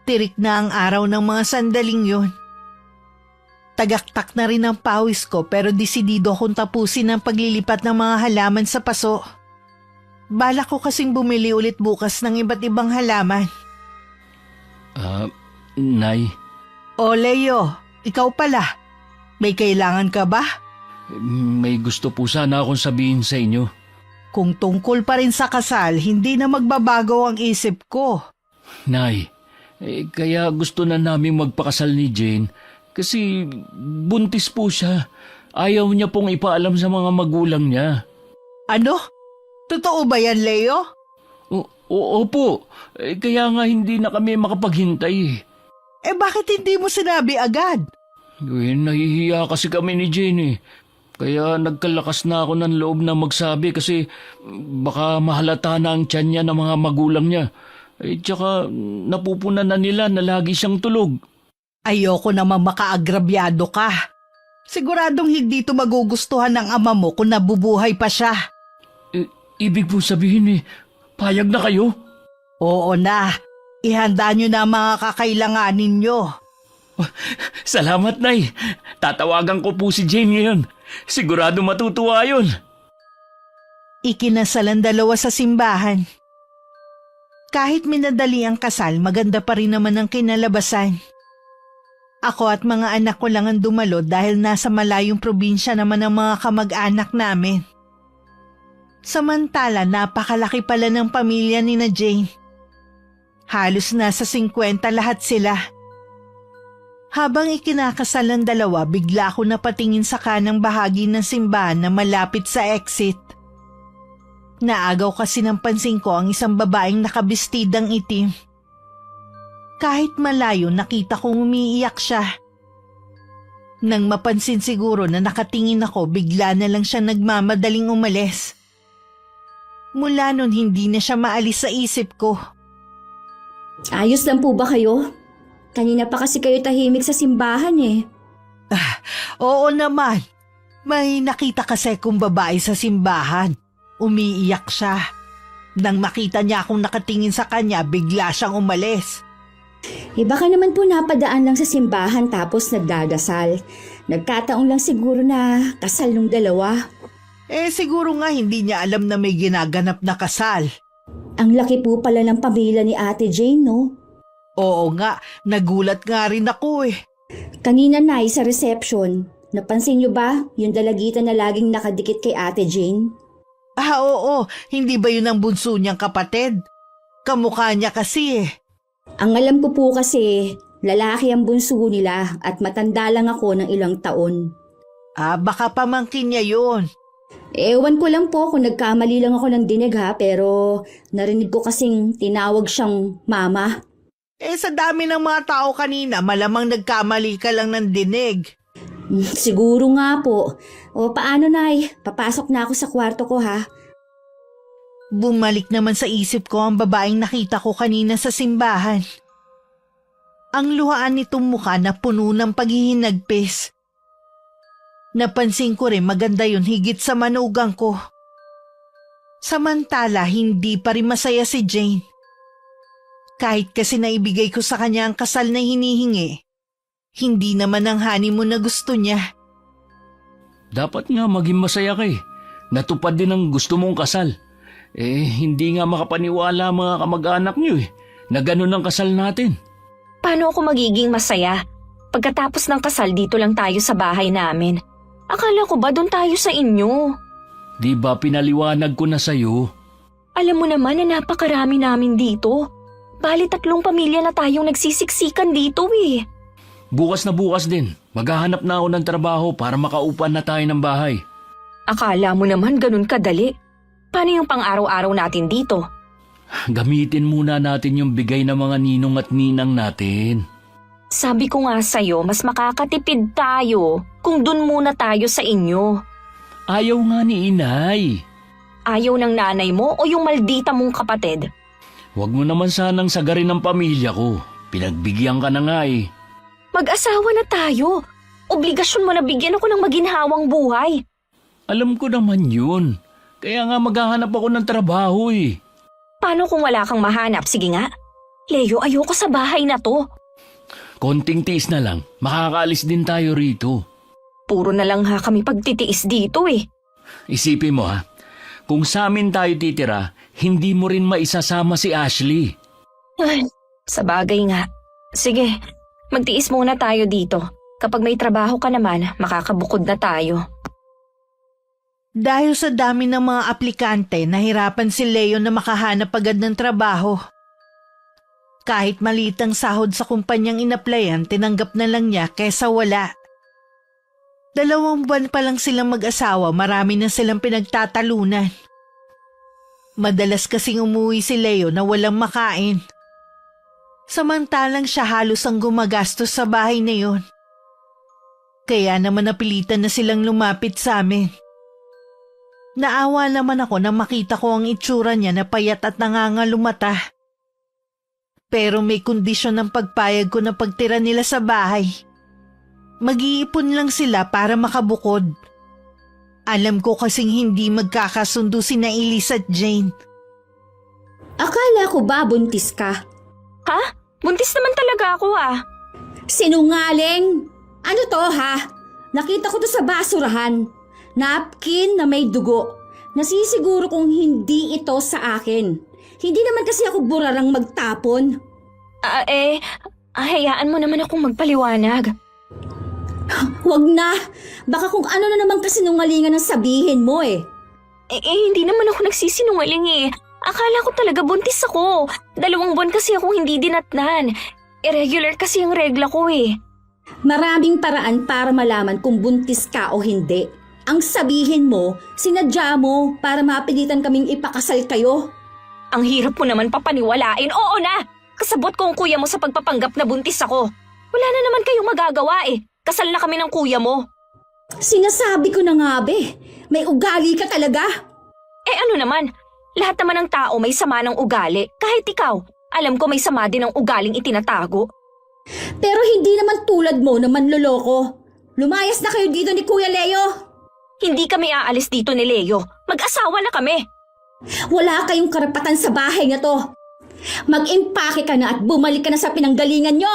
S3: Tirik na ang araw ng mga sandaling yun. Tagaktak na rin ang pawis ko pero desidido akong tapusin ang paglilipat ng mga halaman sa paso. Balak ko kasing bumili ulit bukas ng iba't ibang halaman.
S2: Nay.
S3: O Leo, ikaw pala. May kailangan ka ba?
S2: May gusto po sana akong sabihin sa inyo.
S3: Kung tungkol pa rin sa kasal, hindi na magbabago ang isip ko.
S2: Nay, kaya gusto na namin magpakasal ni Jane kasi buntis po siya. Ayaw niya pong ipaalam sa mga magulang niya.
S3: Ano? Totoo ba yan, Leo?
S2: Opo, kaya nga hindi na kami makapaghintay.
S3: Bakit hindi mo sinabi agad?
S2: Nahihiya kasi kami ni Jane Kaya nagkalakas na ako ng loob na magsabi kasi baka mahalata na ang tiyan niya ng mga magulang niya. Tsaka napupunan na nila na lagi siyang tulog.
S3: Ayoko naman makaagrabyado ka. Siguradong hindi ito magugustuhan ng ama mo kung nabubuhay pa siya.
S2: Ibig po sabihin payag na kayo?
S3: Oo na, ihanda nyo na ang mga kakailanganin nyo.
S2: Salamat, Nay. Tatawagan ko po si Jane ngayon. Sigurado matutuwa yun.
S3: Ikinasal ang dalawa sa simbahan. Kahit minadali ang kasal, maganda pa rin naman ang kinalabasan. Ako at mga anak ko lang ang dumalo dahil nasa malayong probinsya naman ang mga kamag-anak namin. Samantala, napakalaki pala ng pamilya ni na Jane. Halos nasa 50 lahat sila. Habang ikinakasal ang dalawa, bigla ako napatingin sa kanang bahagi ng simbahan na malapit sa exit. Naagaw kasi ng pansin ko ang isang babaeng nakabistidang itim. Kahit malayo, nakita kong umiiyak siya. Nang mapansin siguro na nakatingin ako, bigla na lang siya nagmamadaling umalis. Mula nun, hindi na siya maalis sa isip ko.
S4: Ayos lang po ba kayo? Kanina pa kasi kayo tahimik sa simbahan eh.
S3: Oo naman. May nakita kasi kong babae sa simbahan. Umiiyak siya. Nang makita niya akong nakatingin sa kanya, bigla siyang umalis.
S4: Baka naman po napadaan lang sa simbahan tapos nagdadasal. Nagkataon lang siguro na kasal ng dalawa.
S3: Siguro nga hindi niya alam na may ginaganap na kasal.
S4: Ang laki po pala ng pamilya ni Ate Jane, no?
S3: Oo nga, nagulat nga rin ako eh.
S4: Kanina na sa reception, napansin niyo ba yung dalagitan na laging nakadikit kay Ate Jane?
S3: Oo, hindi ba yun ang bunso niyang kapatid? Kamukha niya kasi eh.
S4: Ang alam ko po kasi, lalaki ang bunso nila at matanda lang ako ng ilang taon.
S3: Baka pamangkin niya yun.
S4: Ewan ko lang po kung nagkamali lang ako ng dinig ha, pero narinig ko kasing tinawag siyang mama.
S3: Sa dami ng mga tao kanina, malamang nagkamali ka lang ng dinig.
S4: Siguro nga po. O paano Nay? Papasok na ako sa kwarto ko ha.
S3: Bumalik naman sa isip ko ang babaeng nakita ko kanina sa simbahan. Ang luhaan nitong mukha na puno ng paghihinagpis. Napansin ko rin maganda yun higit sa manugang ko. Samantala, hindi pa rin masaya si Jane. Kahit kasi naibigay ko sa kanya ang kasal na hinihingi, hindi naman ang honeymoon na gusto niya.
S2: Dapat nga maging masaya ka eh. Natupad din ang gusto mong kasal. Hindi nga makapaniwala mga kamag-anak niyo na ganun ang kasal natin.
S1: Paano ako magiging masaya? Pagkatapos ng kasal, dito lang tayo sa bahay namin. Akala ko ba doon tayo sa inyo?
S2: Di ba pinaliwanag ko na sa'yo?
S1: Alam mo naman na napakarami namin dito. Bali 3 pamilya na tayong nagsisiksikan dito eh.
S2: Bukas na bukas din. Maghahanap na ako ng trabaho para makaupan na tayo ng bahay.
S1: Akala mo naman ganun kadali. Paano yung pang-araw-araw natin dito?
S2: Gamitin muna natin yung bigay ng mga ninong at ninang natin.
S1: Sabi ko nga sa'yo, mas makakatipid tayo kung dun muna tayo sa inyo.
S2: Ayaw nga ni Inay.
S1: Ayaw ng nanay mo o yung maldita mong kapatid?
S2: Huwag mo naman sanang sagarin ang pamilya ko. Pinagbigyan ka na nga eh.
S1: Mag-asawa na tayo. Obligasyon mo na bigyan ako ng maginhawang buhay.
S2: Alam ko naman yun. Kaya nga maghahanap ako ng trabaho eh.
S1: Paano kung wala kang mahanap? Sige nga. Leo, ayoko sa bahay na to.
S2: Konting tiis na lang. Makakaalis din tayo rito.
S1: Puro na lang kami pagtitiis dito eh.
S2: Isipin mo ha. Kung sa amin tayo titira, hindi mo rin maisasama si Ashley.
S1: Ay, sa bagay nga. Sige, magtiis muna tayo dito. Kapag may trabaho ka naman, makakabukod na tayo.
S3: Dahil sa dami ng mga aplikante, nahirapan si Leo na makahanap agad ng trabaho. Kahit maliit ang sahod sa kumpanyang inaplayan, tinanggap na lang niya kesa wala. 2 buwan pa lang silang mag-asawa, marami na silang pinagtatalunan. Madalas kasing umuwi si Leo na walang makain. Samantalang siya halos ang gumagastos sa bahay na yon. Kaya naman napilitan na silang lumapit sa amin. Naawa naman ako nang makita ko ang itsura niya na payat at nangangalumata. Pero may kondisyon ng pagpayag ko na pagtira nila sa bahay. Mag-iipon lang sila para makabukod. Alam ko kasing hindi magkakasundo sina Elise at Jane.
S4: Akala ko ba buntis ka?
S1: Ha? Buntis naman talaga ako ah.
S4: Sinungaling! Ano to ha? Nakita ko to sa basurahan. Napkin na may dugo. Nasisiguro kong hindi ito sa akin. Hindi naman kasi ako burarang magtapon.
S1: Hayaan mo naman akong magpaliwanag.
S4: Wag na! Baka kung ano na naman kasinungalingan ang sabihin mo eh.
S1: Hindi naman ako nagsisinungaling eh. Akala ko talaga buntis ako. 2 buwan kasi akong hindi dinatnan. Irregular kasi ang regla ko eh.
S4: Maraming paraan para malaman kung buntis ka o hindi. Ang sabihin mo, sinadya mo para mapilitan kaming ipakasal kayo.
S1: Ang hirap mo naman papaniwalain. Oo na! Kasabot ko ang kuya mo sa pagpapanggap na buntis ako. Wala na naman kayong magagawa eh. Kasal na kami ng kuya mo.
S4: Sinasabi ko na nga be, may ugali ka talaga.
S1: Ano naman? Lahat naman ng tao may sama ng ugali. Kahit ikaw, alam ko may sama din ng ugaling itinatago.
S4: Pero hindi naman tulad mo na manloloko. Lumayas na kayo dito ni Kuya Leo.
S1: Hindi kami aalis dito ni Leo. Mag-asawa na kami.
S4: Wala kayong karapatan sa bahay na to. Mag-impake ka na at bumalik ka na sa pinanggalingan nyo.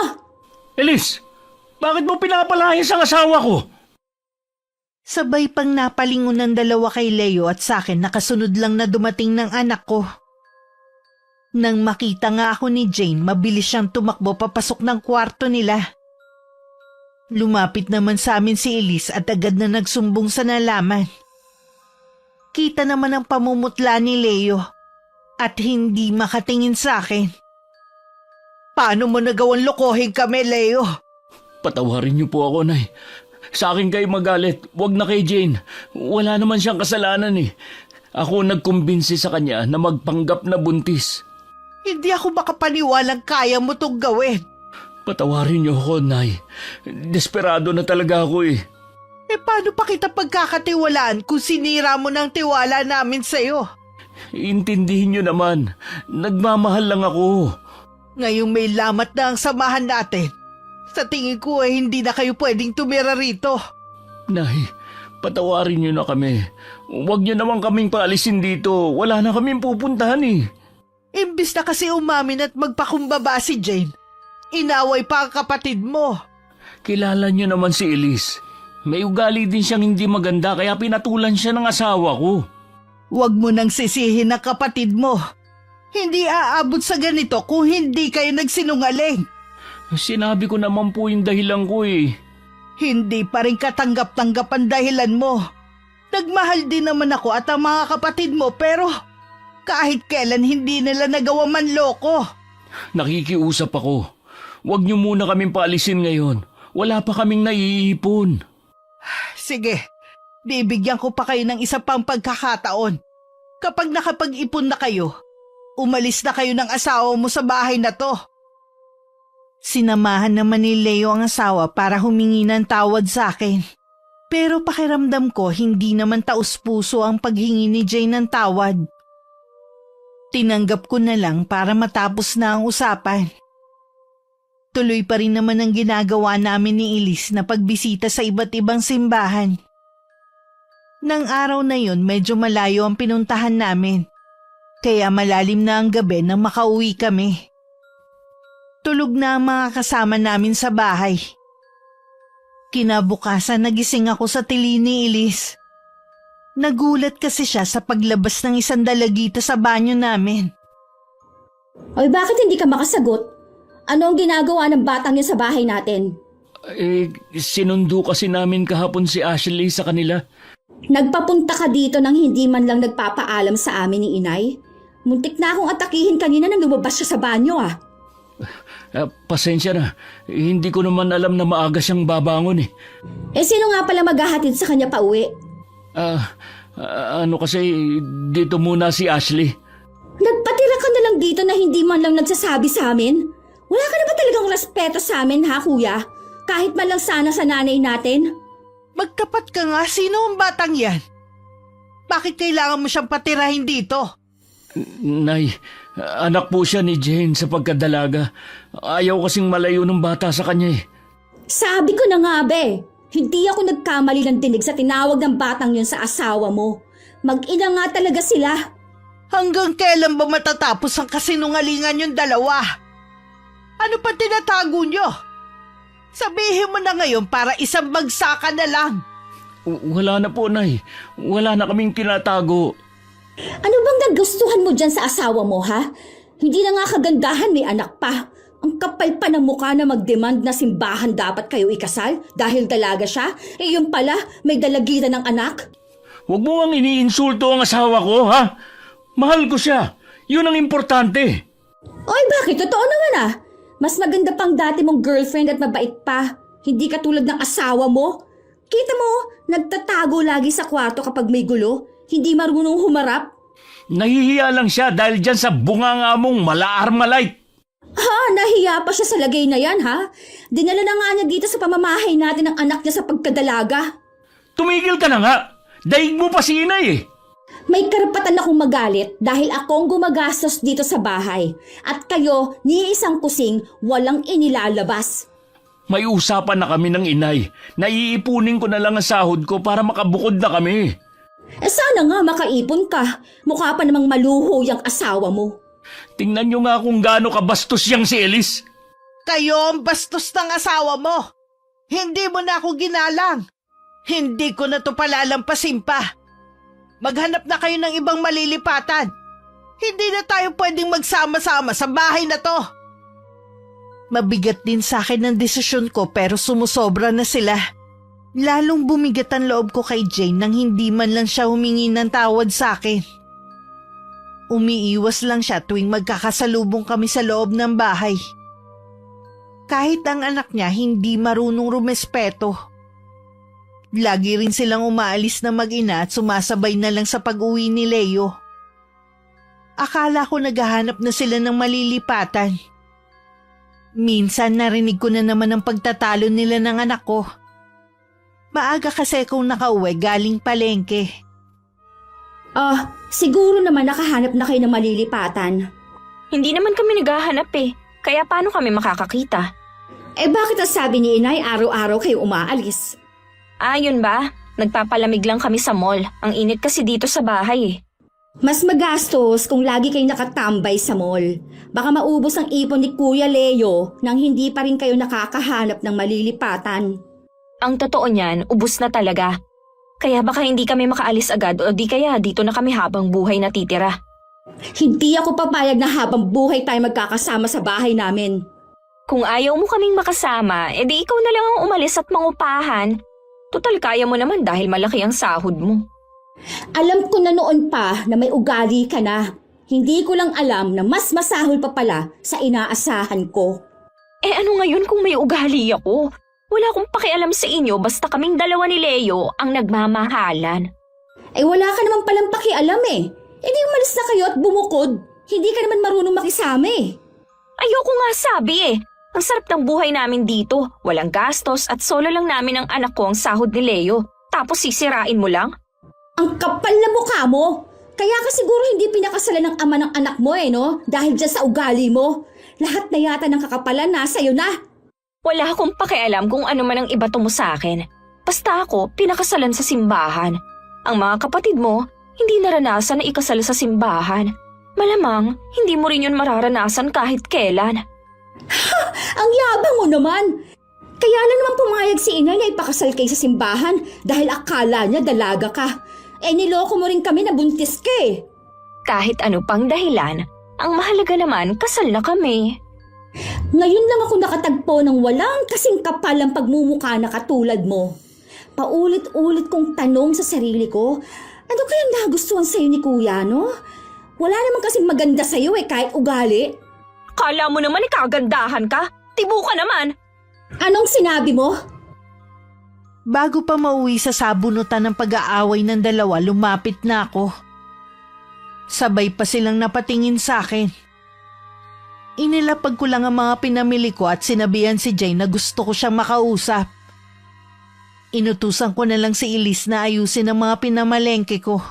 S2: Elise, bakit mo pinapalayas ang asawa ko?
S3: Sabay pang napalingon ng dalawa kay Leo at sa akin nakasunod lang na dumating ng anak ko. Nang makita nga ako ni Jane, mabilis siyang tumakbo papasok ng kwarto nila. Lumapit naman sa amin si Elise at agad na nagsumbong sa nalaman. Kita naman ang pamumutla ni Leo at hindi makatingin sa akin. Paano mo nagawang lokohin kami, Leo?
S2: Patawarin niyo po ako, Nay. Sa akin kayo magalit. Huwag na kay Jane. Wala naman siyang kasalanan eh. Ako nagkumbinsi sa kanya na magpanggap na buntis.
S3: Hindi ako makapaniwalang kaya mo tong gawin.
S2: Patawarin niyo ako, Nay. Desperado na talaga ako eh.
S3: Paano pa kita pagkakatiwalaan kung sinira mo ng tiwala namin sa'yo?
S2: Intindihin niyo naman. Nagmamahal lang ako.
S3: Ngayong may lamat na ang samahan natin. Sa tingin ko hindi na kayo pwedeng tumira rito.
S2: Nay, patawarin niyo na kami. Huwag niyo naman kaming paalisin dito. Wala na kaming pupuntahan eh.
S3: Imbis na kasi umamin at magpakumbaba si Jane, inaway pa ang kapatid mo.
S2: Kilala niyo naman si Elise. May ugali din siyang hindi maganda kaya pinatulan siya ng asawa ko.
S3: Huwag mo nang sisihin ang kapatid mo. Hindi aabot sa ganito kung hindi kayo nagsinungaling.
S2: Sinabi ko naman po yung dahilan ko eh.
S3: Hindi pa rin katanggap-tanggap ang dahilan mo. Nagmahal din naman ako at ang mga kapatid mo pero kahit kailan hindi nila nagawa manloko.
S2: Nakikiusap ako. Huwag niyo muna kaming paalisin ngayon. Wala pa kaming naiipon.
S3: Sige, bibigyan ko pa kayo ng isa pang pagkakataon. Kapag nakapag-ipon na kayo, umalis na kayo ng asawa mo sa bahay na to. Sinamahan naman ni Leo ang asawa para humingi ng tawad sa akin. Pero pakiramdam ko hindi naman taus-puso ang paghingi ni Jane ng tawad. Tinanggap ko na lang para matapos na ang usapan. Tuloy pa rin naman ang ginagawa namin ni Elise na pagbisita sa iba't ibang simbahan. Nang araw na yon medyo malayo ang pinuntahan namin. Kaya malalim na ang gabi nang makauwi kami. Tulog na ang mga kasama namin sa bahay. Kinabukasan nagising ako sa tili ni Elise. Nagulat kasi siya sa paglabas ng isang dalagita sa banyo namin.
S4: Oy, bakit hindi ka makasagot? Ano ang ginagawa ng batang yun sa bahay natin?
S2: Sinundo kasi namin kahapon si Ashley sa kanila.
S4: Nagpapunta ka dito nang hindi man lang nagpapaalam sa amin ni Inay? Muntik na akong atakihin kanina nang lumabas siya sa banyo ah.
S2: Pasensya na. Hindi ko naman alam na maaga siyang babangon eh.
S4: Sino nga pala maghahatid sa kanya pa uwi?
S2: Kasi dito muna si Ashley.
S4: Nagpatira ka na lang dito na hindi man lang nagsasabi sa amin? Wala ka na ba talagang respeto sa amin ha, kuya? Kahit man lang sana sa nanay natin.
S3: Magtapat ka nga, sino ang batang yan? Bakit kailangan mo siyang patirahin dito?
S2: Nay, anak po siya ni Jane sa pagkadalaga. Ayaw kasing malayo ng bata sa kanya eh.
S4: Sabi ko na nga, be. Hindi ako nagkamali ng dinig sa tinawag ng batang yun sa asawa mo. Mag-ina nga talaga sila.
S3: Hanggang kailan ba matatapos ang kasinungalingan yung dalawa? Ano pa tinatago nyo? Sabihin mo na ngayon para isang bagsakan na lang.
S2: Wala na po, Nay. Wala na kaming tinatago.
S4: Ano bang nagustuhan mo dyan sa asawa mo, ha? Hindi na nga kagandahan, may anak pa. Ang kapal pa ng mukha na mag-demand na simbahan dapat kayo ikasal dahil dalaga siya. Eh yun pala, may dalagitan ng anak.
S2: Huwag mo ang iniinsulto ang asawa ko, ha? Mahal ko siya. Yun ang importante.
S4: Oy, bakit? Totoo naman ah. Mas maganda pang dati mong girlfriend at mabait pa. Hindi katulad ng asawa mo. Kita mo, nagtatago lagi sa kwarto kapag may gulo. Hindi marunong humarap.
S2: Nahihiya lang siya dahil dyan sa bunganga mong mala-armalite.
S4: Ha, nahiya pa siya sa lagay na yan, ha? Dinala na nga niya dito sa pamamahay natin ang anak niya sa pagkadalaga.
S2: Tumigil ka na nga. Daig mo pa si inay eh.
S4: May karapatan akong magalit dahil akong gumagastos dito sa bahay. At kayo, ni isang kusing, walang inilalabas.
S2: May usapan na kami ng inay. Naiipunin ko na lang ang sahod ko para makabukod na kami.
S4: Eh sana nga makaipon ka. Mukha pa namang maluho yung asawa mo.
S2: Tingnan nyo nga kung gaano kabastos yang si Elise.
S3: Kayo ang bastos ng asawa mo. Hindi mo na ako ginalang. Hindi ko na to palalampasin pa. Maghanap na kayo ng ibang malilipatan. Hindi na tayo pwedeng magsama-sama sa bahay na to. Mabigat din sa akin ang desisyon ko pero sumusobra na sila. Lalong bumigat ang loob ko kay Jane nang hindi man lang siya humingi ng tawad sa akin. Umiiwas lang siya tuwing magkakasalubong kami sa loob ng bahay. Kahit ang anak niya hindi marunong rumespeto. Lagi rin silang umaalis na mag-ina at sumasabay na lang sa pag-uwi ni Leo. Akala ko naghahanap na sila ng malilipatan. Minsan narinig ko na naman ang pagtatalo nila ng anak ko. Maaga kasi akong nakauwi galing palengke.
S4: Siguro naman nakahanap na kayo ng malilipatan.
S1: Hindi naman kami naghahanap eh. Kaya paano kami makakakita?
S4: Eh bakit ang sabi ni inay araw-araw kayo umaalis?
S1: Yun ba? Nagpapalamig lang kami sa mall. Ang init kasi dito sa bahay eh.
S4: Mas magastos kung lagi kayo nakatambay sa mall. Baka maubos ang ipon ni Kuya Leo nang hindi pa rin kayo nakakahanap ng malilipatan.
S1: Ang totoo niyan, ubus na talaga. Kaya baka hindi kami makaalis agad o di kaya dito na kami habang buhay natitira.
S4: Hindi ako papayag na habang buhay tayo magkakasama sa bahay namin.
S1: Kung ayaw mo kaming makasama, edi ikaw na lang ang umalis at mangupahan. Total kaya mo naman dahil malaki ang sahod mo.
S4: Alam ko na noon pa na may ugali ka na. Hindi ko lang alam na mas masahol pa pala sa inaasahan ko.
S1: Eh ano ngayon kung may ugali ako? Wala akong pakialam sa inyo basta kaming dalawa ni Leo ang nagmamahalan.
S4: Eh wala ka naman palang pakialam eh. Eh di umalis na kayo at bumukod. Hindi ka naman marunong makisama eh.
S1: Ayoko nga sabi eh. Ang sarap ng buhay namin dito. Walang gastos at solo lang namin ang anak ko ang sahod ni Leo. Tapos sisirain mo lang?
S4: Ang kapal na mukha mo. Kaya ka siguro hindi pinakasalan ng ama ng anak mo eh, no? Dahil dyan sa ugali mo. Lahat na yata ng kakapalan nasa iyo na.
S1: Wala akong pakialam kung ano man ang ibato mo sa akin. Basta ako, pinakasalan sa simbahan. Ang mga kapatid mo, hindi naranasan na ikasal sa simbahan. Malamang, hindi mo rin yun mararanasan kahit kailan.
S4: Ang yabang mo naman. Kaya lang naman pumayag si inay na ipakasal kayo sa simbahan dahil akala niya dalaga ka. Eh niloko mo rin kami na buntis ka eh.
S1: Kahit ano pang dahilan, ang mahalaga naman kasal na kami.
S4: Ngayon lang ako nakatagpo ng walang kasing kapal ang pagmumukha na katulad mo. Paulit-ulit kong tanong sa sarili ko, ano kaya nagustuhan sa'yo ni Kuya, no? Wala naman kasing maganda sa'yo eh kahit ugali.
S1: Kala mo naman ikagandahan ka? Tibo ka naman.
S4: Anong sinabi mo?
S3: Bago pa mauwi sa sabunutan ng pag-aaway ng dalawa, lumapit na ako. Sabay pa silang napatingin sa akin. Inilapag ko lang ang mga pinamili ko at sinabihan si Jane na gusto ko siyang makausap. Inutusan ko na lang si Elise na ayusin ang mga pinamalengke ko.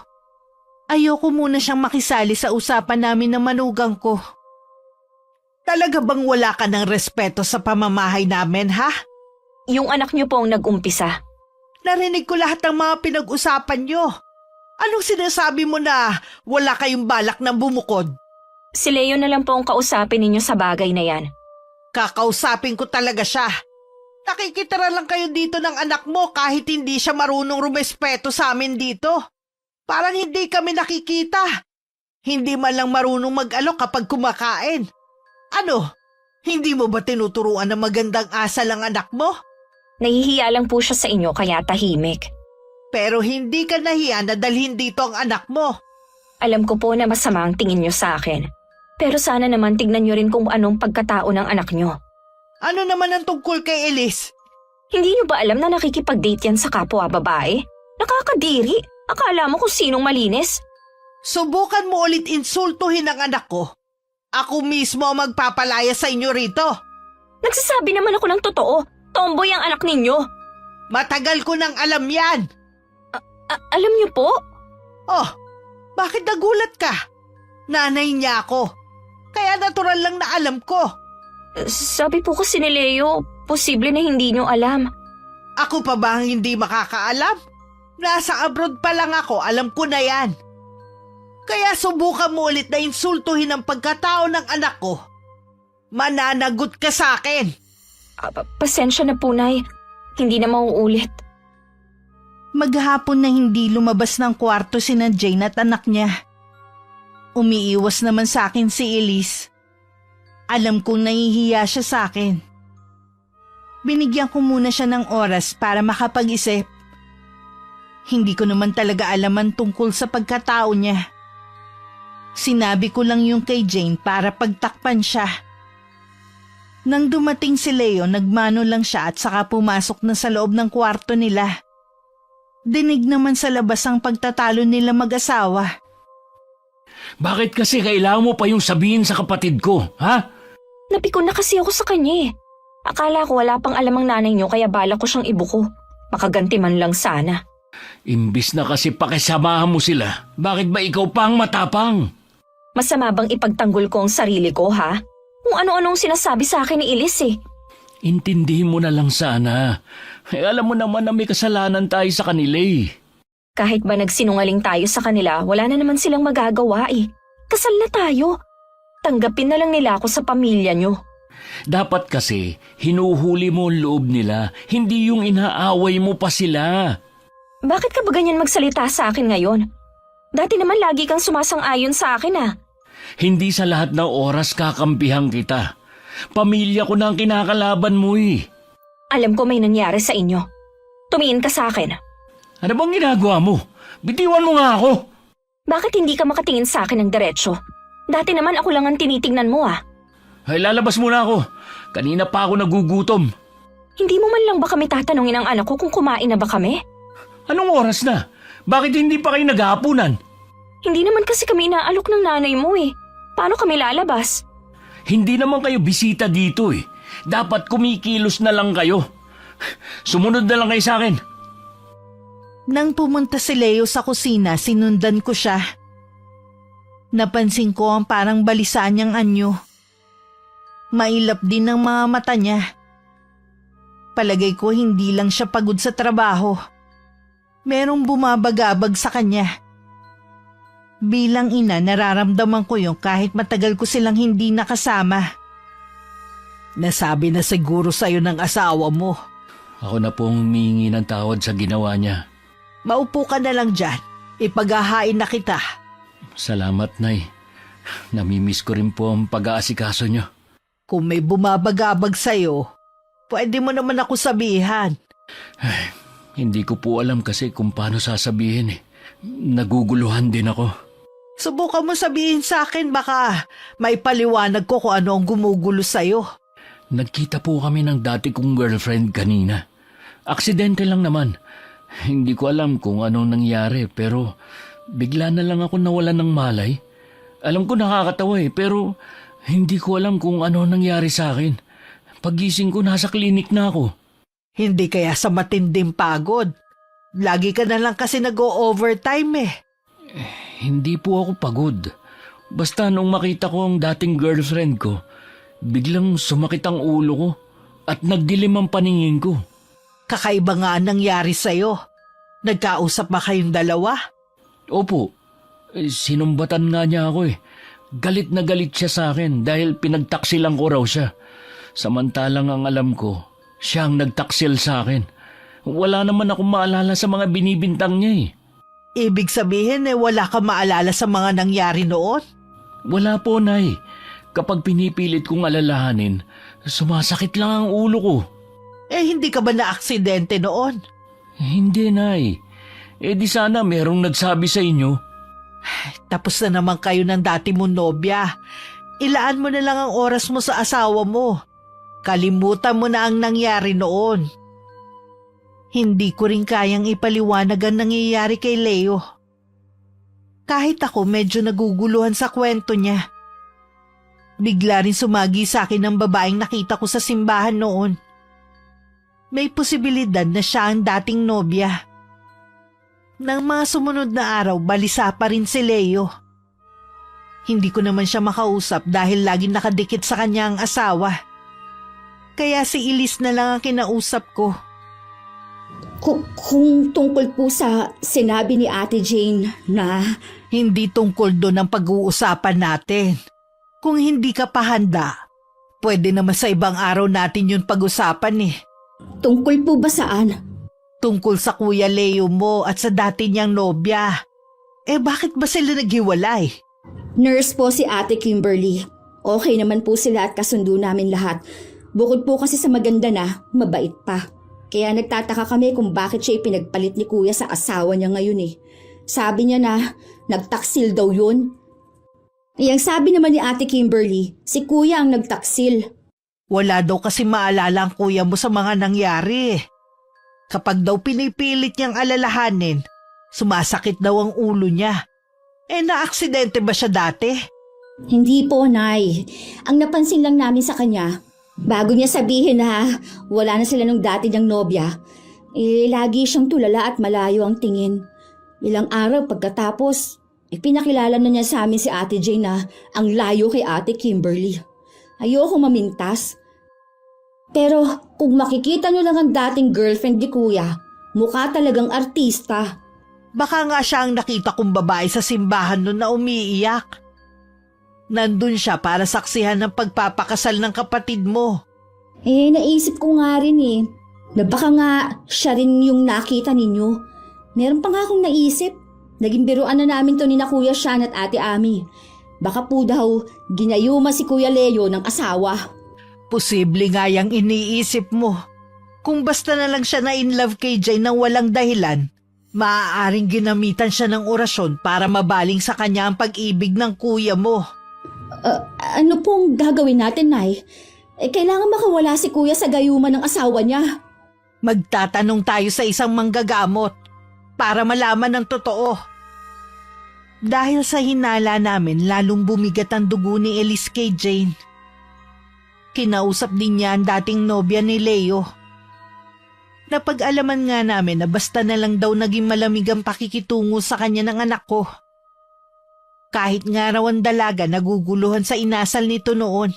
S3: Ayoko muna siyang makisali sa usapan namin ng manugang ko. Talaga bang wala ka ng respeto sa pamamahay namin, ha?
S1: Yung anak niyo po ang nag-umpisa.
S3: Narinig ko lahat ng mga pinag-usapan niyo. Anong sinasabi mo na wala kayong balak na bumukod?
S1: Si Leo na lang po ang kausapin ninyo sa bagay na yan.
S3: Kakausapin ko talaga siya. Nakikitira lang kayo dito ng anak mo kahit hindi siya marunong rumespeto sa amin dito. Parang hindi kami nakikita. Hindi man lang marunong mag-alok kapag kumakain. Ano? Hindi mo ba tinuturuan ng magandang asal ang anak mo?
S1: Nahihiya lang po siya sa inyo kaya tahimik.
S3: Pero hindi ka nahiya na dalhin dito ang anak mo.
S1: Alam ko po na masama ang tingin niyo sa akin. Pero sana naman tignan niyo rin kung anong pagkatao ng anak niyo.
S3: Ano naman ang tungkol kay Elise?
S1: Hindi niyo ba alam na nakikipag-date yan sa kapwa babae? Nakakadiri. Akala mo kung sinong malinis?
S3: Subukan mo ulit insultuhin ang anak ko. Ako mismo ang magpapalaya sa inyo rito.
S1: Nagsasabi naman ako ng totoo. Tomboy ang anak ninyo.
S3: Matagal ko nang alam yan.
S1: Alam niyo po?
S3: Oh, bakit nagulat ka? Nanay niya ako. Kaya natural lang na alam ko.
S1: Sabi po kasi ni Leo, posible na hindi niyo alam.
S3: Ako pa ba ang hindi makakaalam? Nasa abroad pa lang ako, alam ko na yan. Kaya subukan mo ulit na insultuhin ang pagkatao ng anak ko. Mananagot ka sa akin.
S1: Pasensya na po, Nay. Hindi na mauulit.
S3: Maghapon na hindi lumabas ng kwarto si Jane at anak niya. Umiiwas naman sa akin si Elise. Alam kong nahihiya siya sa akin. Binigyan ko muna siya ng oras para makapag-isip. Hindi ko naman talaga alaman tungkol sa pagkatao niya. Sinabi ko lang yung kay Jane para pagtakpan siya. Nang dumating si Leo, nagmano lang siya at saka pumasok na sa loob ng kwarto nila. Dinig naman sa labas ang pagtatalo nila mag-asawa.
S2: Bakit kasi kailangan mo pa yung sabihin sa kapatid ko, ha?
S1: Napikon na kasi ako sa kanya eh. Akala ko wala pang alam ang nanay niyo kaya bala ko siyang ibuko. Makaganti man lang sana.
S2: Imbis na kasi pakisamahan mo sila, bakit ba ikaw pa ang matapang?
S1: Masama bang ipagtanggol ko ang sarili ko, ha? Kung ano-anong sinasabi sa akin ni Elise eh.
S2: Intindihin mo na lang sana. Alam mo naman na may kasalanan tayo sa kanila eh.
S1: Kahit ba nagsinungaling tayo sa kanila, wala na naman silang magagawa eh. Kasal na tayo. Tanggapin na lang nila ako sa pamilya nyo.
S2: Dapat kasi, hinuhuli mo ang loob nila, hindi yung inaaway mo pa sila.
S1: Bakit ka ba ganyan magsalita sa akin ngayon? Dati naman lagi kang sumasang-ayon sa akin ah.
S2: Hindi sa lahat ng oras kakampihan kita. Pamilya ko na ang kinakalaban mo eh.
S1: Alam ko may nangyari sa inyo. Tumingin ka sa akin.
S2: Ano bang ginagawa mo? Bitiwan mo nga ako.
S1: Bakit hindi ka makatingin sa akin ng diretsyo? Dati naman ako lang ang tinitingnan mo ah.
S2: Ay, lalabas muna ako. Kanina pa ako nagugutom.
S1: Hindi mo man lang ba kami tatanungin ang anak ko kung kumain na ba kami?
S2: Anong oras na? Bakit hindi pa kayo naghahapunan?
S1: Hindi naman kasi kami inaalok ng nanay mo eh. Paano kami lalabas?
S2: Hindi naman kayo bisita dito eh. Dapat kumikilos na lang kayo. Sumunod na lang kayo sa akin.
S3: Nang pumunta si Leo sa kusina, sinundan ko siya. Napansin ko ang parang balisa niyang anyo. Mailap din ang mga mata niya. Palagay ko hindi lang siya pagod sa trabaho. Merong bumabagabag sa kanya. Bilang ina, nararamdaman ko yung kahit matagal ko silang hindi nakasama. Nasabi na siguro sa'yo ng asawa mo.
S2: Ako na pong humingi ng tawad sa ginawa niya.
S3: Maupo ka na lang dyan. Ipaghahain na kita.
S2: Salamat, Nay. Namimiss ko rin po ang pag-aasikaso niyo.
S3: Kung may bumabagabag sa'yo, pwede mo naman ako sabihan.
S2: Ay, hindi ko po alam kasi kung paano sasabihin eh. Naguguluhan din ako.
S3: Subukan mo sabihin sa akin, baka may paliwanag ko kung ano ang gumugulo sa'yo.
S2: Nagkita po kami ng dati kong girlfriend kanina. Aksidente lang naman. Hindi ko alam kung anong nangyari pero bigla na lang ako nawalan ng malay. Alam ko nakakatawa eh pero Hindi ko alam kung ano nangyari sa akin. Pagising ko, nasa klinik na ako.
S3: Hindi kaya sa matinding pagod. Lagi ka na lang kasi nag-o-overtime eh.
S2: Hindi po ako pagod. Basta nung makita ko ang dating girlfriend ko, biglang sumakit ang ulo ko at nagdilim ang paningin ko.
S3: Kakaiba nga ang nangyari sa'yo. Nagkausap ba kayong dalawa?
S2: Opo, sinumbatan nga niya ako eh. Galit na galit siya sa akin dahil pinagtaksilan ko raw siya. Samantalang ang alam ko, siya ang nagtaksil sa akin. Wala naman akong maalala sa mga binibintang niya eh.
S3: Ibig sabihin wala ka maalala sa mga nangyari noon?
S2: Wala po, Nay. Kapag pinipilit kong alalahanin, sumasakit lang ang ulo ko.
S3: Hindi ka ba na-aksidente noon?
S2: Hindi, Nay. Di sana merong nagsabi sa inyo.
S3: Tapos na naman kayo ng dati mong nobya. Ilaan mo na lang ang oras mo sa asawa mo. Kalimutan mo na ang nangyari noon. Hindi ko rin kayang ipaliwanag ang nangyayari kay Leo. Kahit ako medyo naguguluhan sa kwento niya. Bigla rin sumagi sa akin ang babaeng nakita ko sa simbahan noon. May posibilidad na siya ang dating nobya. Nang mga sumunod na araw, balisa pa rin si Leo. Hindi ko naman siya makausap dahil laging nakadikit sa kanya ang asawa. Kaya si Elise na lang ang kinausap ko.
S4: Kung tungkol po sa sinabi ni Ate Jane na
S3: Hindi tungkol doon ang pag-uusapan natin. Kung hindi ka pa handa, pwede naman sa ibang araw natin yun pag-usapan eh.
S4: tungkol po ba saan?
S3: Tungkol sa Kuya Leo mo at sa dati niyang nobya. Bakit ba sila naghiwalay?
S4: Nurse po si Ate Kimberly. Okay naman po sila at kasundo namin lahat. Bukod po kasi sa maganda na, mabait pa. Kaya nagtataka kami kung bakit siya ipinagpalit ni Kuya sa asawa niya ngayon eh. Sabi niya na nagtaksil daw yun. Yang sabi naman ni Ate Kimberly, si Kuya ang nagtaksil.
S3: Wala daw kasi maalala ang kuya mo sa mga nangyari. Kapag daw pinipilit niyang alalahanin, sumasakit daw ang ulo niya. Na-aksidente ba siya dati?
S4: Hindi po, Nay. Ang napansin lang namin sa kanya, bago niya sabihin na wala na sila nung dati niyang nobya, lagi siyang tulala at malayo ang tingin. Ilang araw pagkatapos, pinakilala na niya sa amin si Ate Jane na ang layo kay Ate Kimberly. Ayoko mamintas. Pero kung makikita niyo lang ang dating girlfriend ni Kuya, mukha talagang artista.
S3: Baka nga siya ang nakita kong babae sa simbahan noon na umiiyak. Nandun siya para saksihan ng pagpapakasal ng kapatid mo.
S4: Naisip ko nga rin na baka nga siya rin yung nakita ninyo. Meron pa nga akong naisip. Naging biruan na namin to ni na Kuya Sean at Ate Ami. Baka po daw ginayuma si Kuya Leo ng asawa.
S3: Posible nga yang iniisip mo. Kung basta na lang siya na in love kay Jay nang walang dahilan, maaaring ginamitan siya ng orasyon para mabaling sa kanya ang pag-ibig ng kuya mo.
S4: Ano pong gagawin natin, Nay? Kailangan makawala si Kuya sa gayuma ng asawa niya.
S3: Magtatanong tayo sa isang manggagamot para malaman ng totoo. Dahil sa hinala namin, lalong bumigat ang dugo ni Elise kay Jane. Kinausap din niya ang dating nobya ni Leo. Napag-alaman nga namin na basta na lang daw naging malamig ang pakikitungo sa kanya ng anak ko. Kahit nga raw ang dalaga naguguluhan sa inasal nito noon.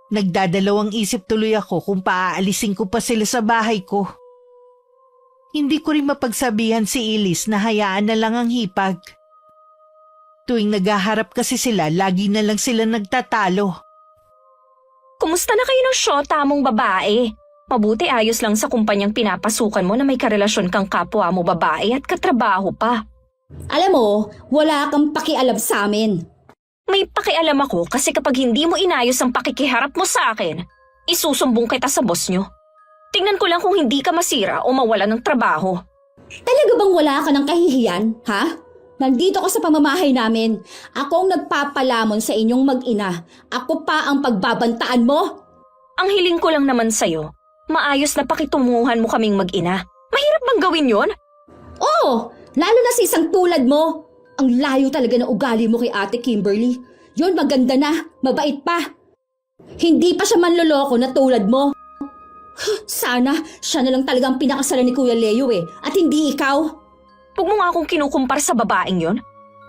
S3: Nagdadalawang isip tuloy ako kung paaalisin ko pa sila sa bahay ko. Hindi ko rin mapagsabihan si Elise na hayaan na lang ang hipag. Tuwing naghaharap kasi sila, lagi na lang sila nagtatalo.
S1: Kumusta na kayo ng syota mong babae? Mabuti ayos lang sa kumpanyang pinapasukan mo na may karelasyon kang kapwa mo babae at katrabaho pa.
S4: Alam mo, wala kang pakialam sa amin.
S1: May pakialam ako kasi kapag hindi mo inayos ang pakikiharap mo sa akin, isusumbong kita sa boss nyo. Tingnan ko lang kung hindi ka masira o mawala ng trabaho.
S4: Talaga bang wala ka ng kahihiyan, ha? Nandito ka sa pamamahay namin. Ako ang nagpapalamon sa inyong mag-ina. Ako pa ang pagbabantaan mo.
S1: Ang hiling ko lang naman sa'yo, maayos na pakitunguhan mo kaming mag-ina. Mahirap bang gawin yon?
S4: Oo, lalo na sa isang tulad mo. Ang layo talaga ng ugali mo kay Ate Kimberly. Yun, maganda na. Mabait pa. Hindi pa siya manloloko na tulad mo. Sana siya na lang talagang pinakasalan ni Kuya Leo at hindi ikaw.
S1: Huwag mo nga akong kinukumpar sa babaeng yon.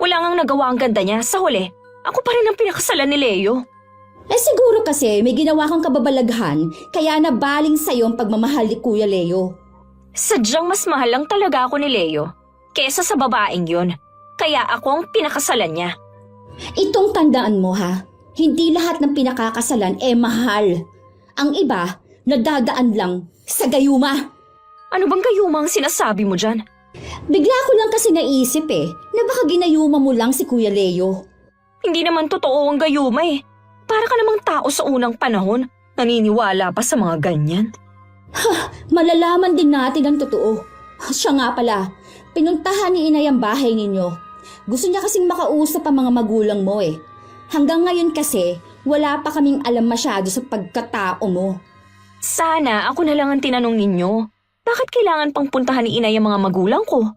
S1: Wala ngang nagawa ang ganda niya. Sa huli, ako pa rin ang pinakasalan ni Leo.
S4: Siguro kasi may ginawa kang kababalaghan kaya nabaling sa'yo ang pagmamahal ni Kuya Leo.
S1: Sadyang mas mahal lang talaga ako ni Leo kesa sa babaeng yon. Kaya ako ang pinakasalan niya.
S4: Itong tandaan mo ha, hindi lahat ng pinakakasalan mahal. Ang iba, nadadaan lang sa gayuma.
S1: Ano bang gayuma ang sinasabi mo dyan?
S4: Bigla ko lang kasi naisip na baka ginayuma mo lang si Kuya Leo.
S1: Hindi naman totoo ang gayuma eh. Para ka namang tao sa unang panahon, naniniwala pa sa mga ganyan.
S4: Malalaman din natin ang totoo. Siya nga pala, pinuntahan ni Inay ang bahay ninyo. Gusto niya kasing makausap ang mga magulang mo Hanggang ngayon kasi, wala pa kaming alam masyado sa pagkatao mo.
S1: Sana ako na lang ang tinanong ninyo. Bakit kailangan pang puntahan ni Inay ang mga magulang ko?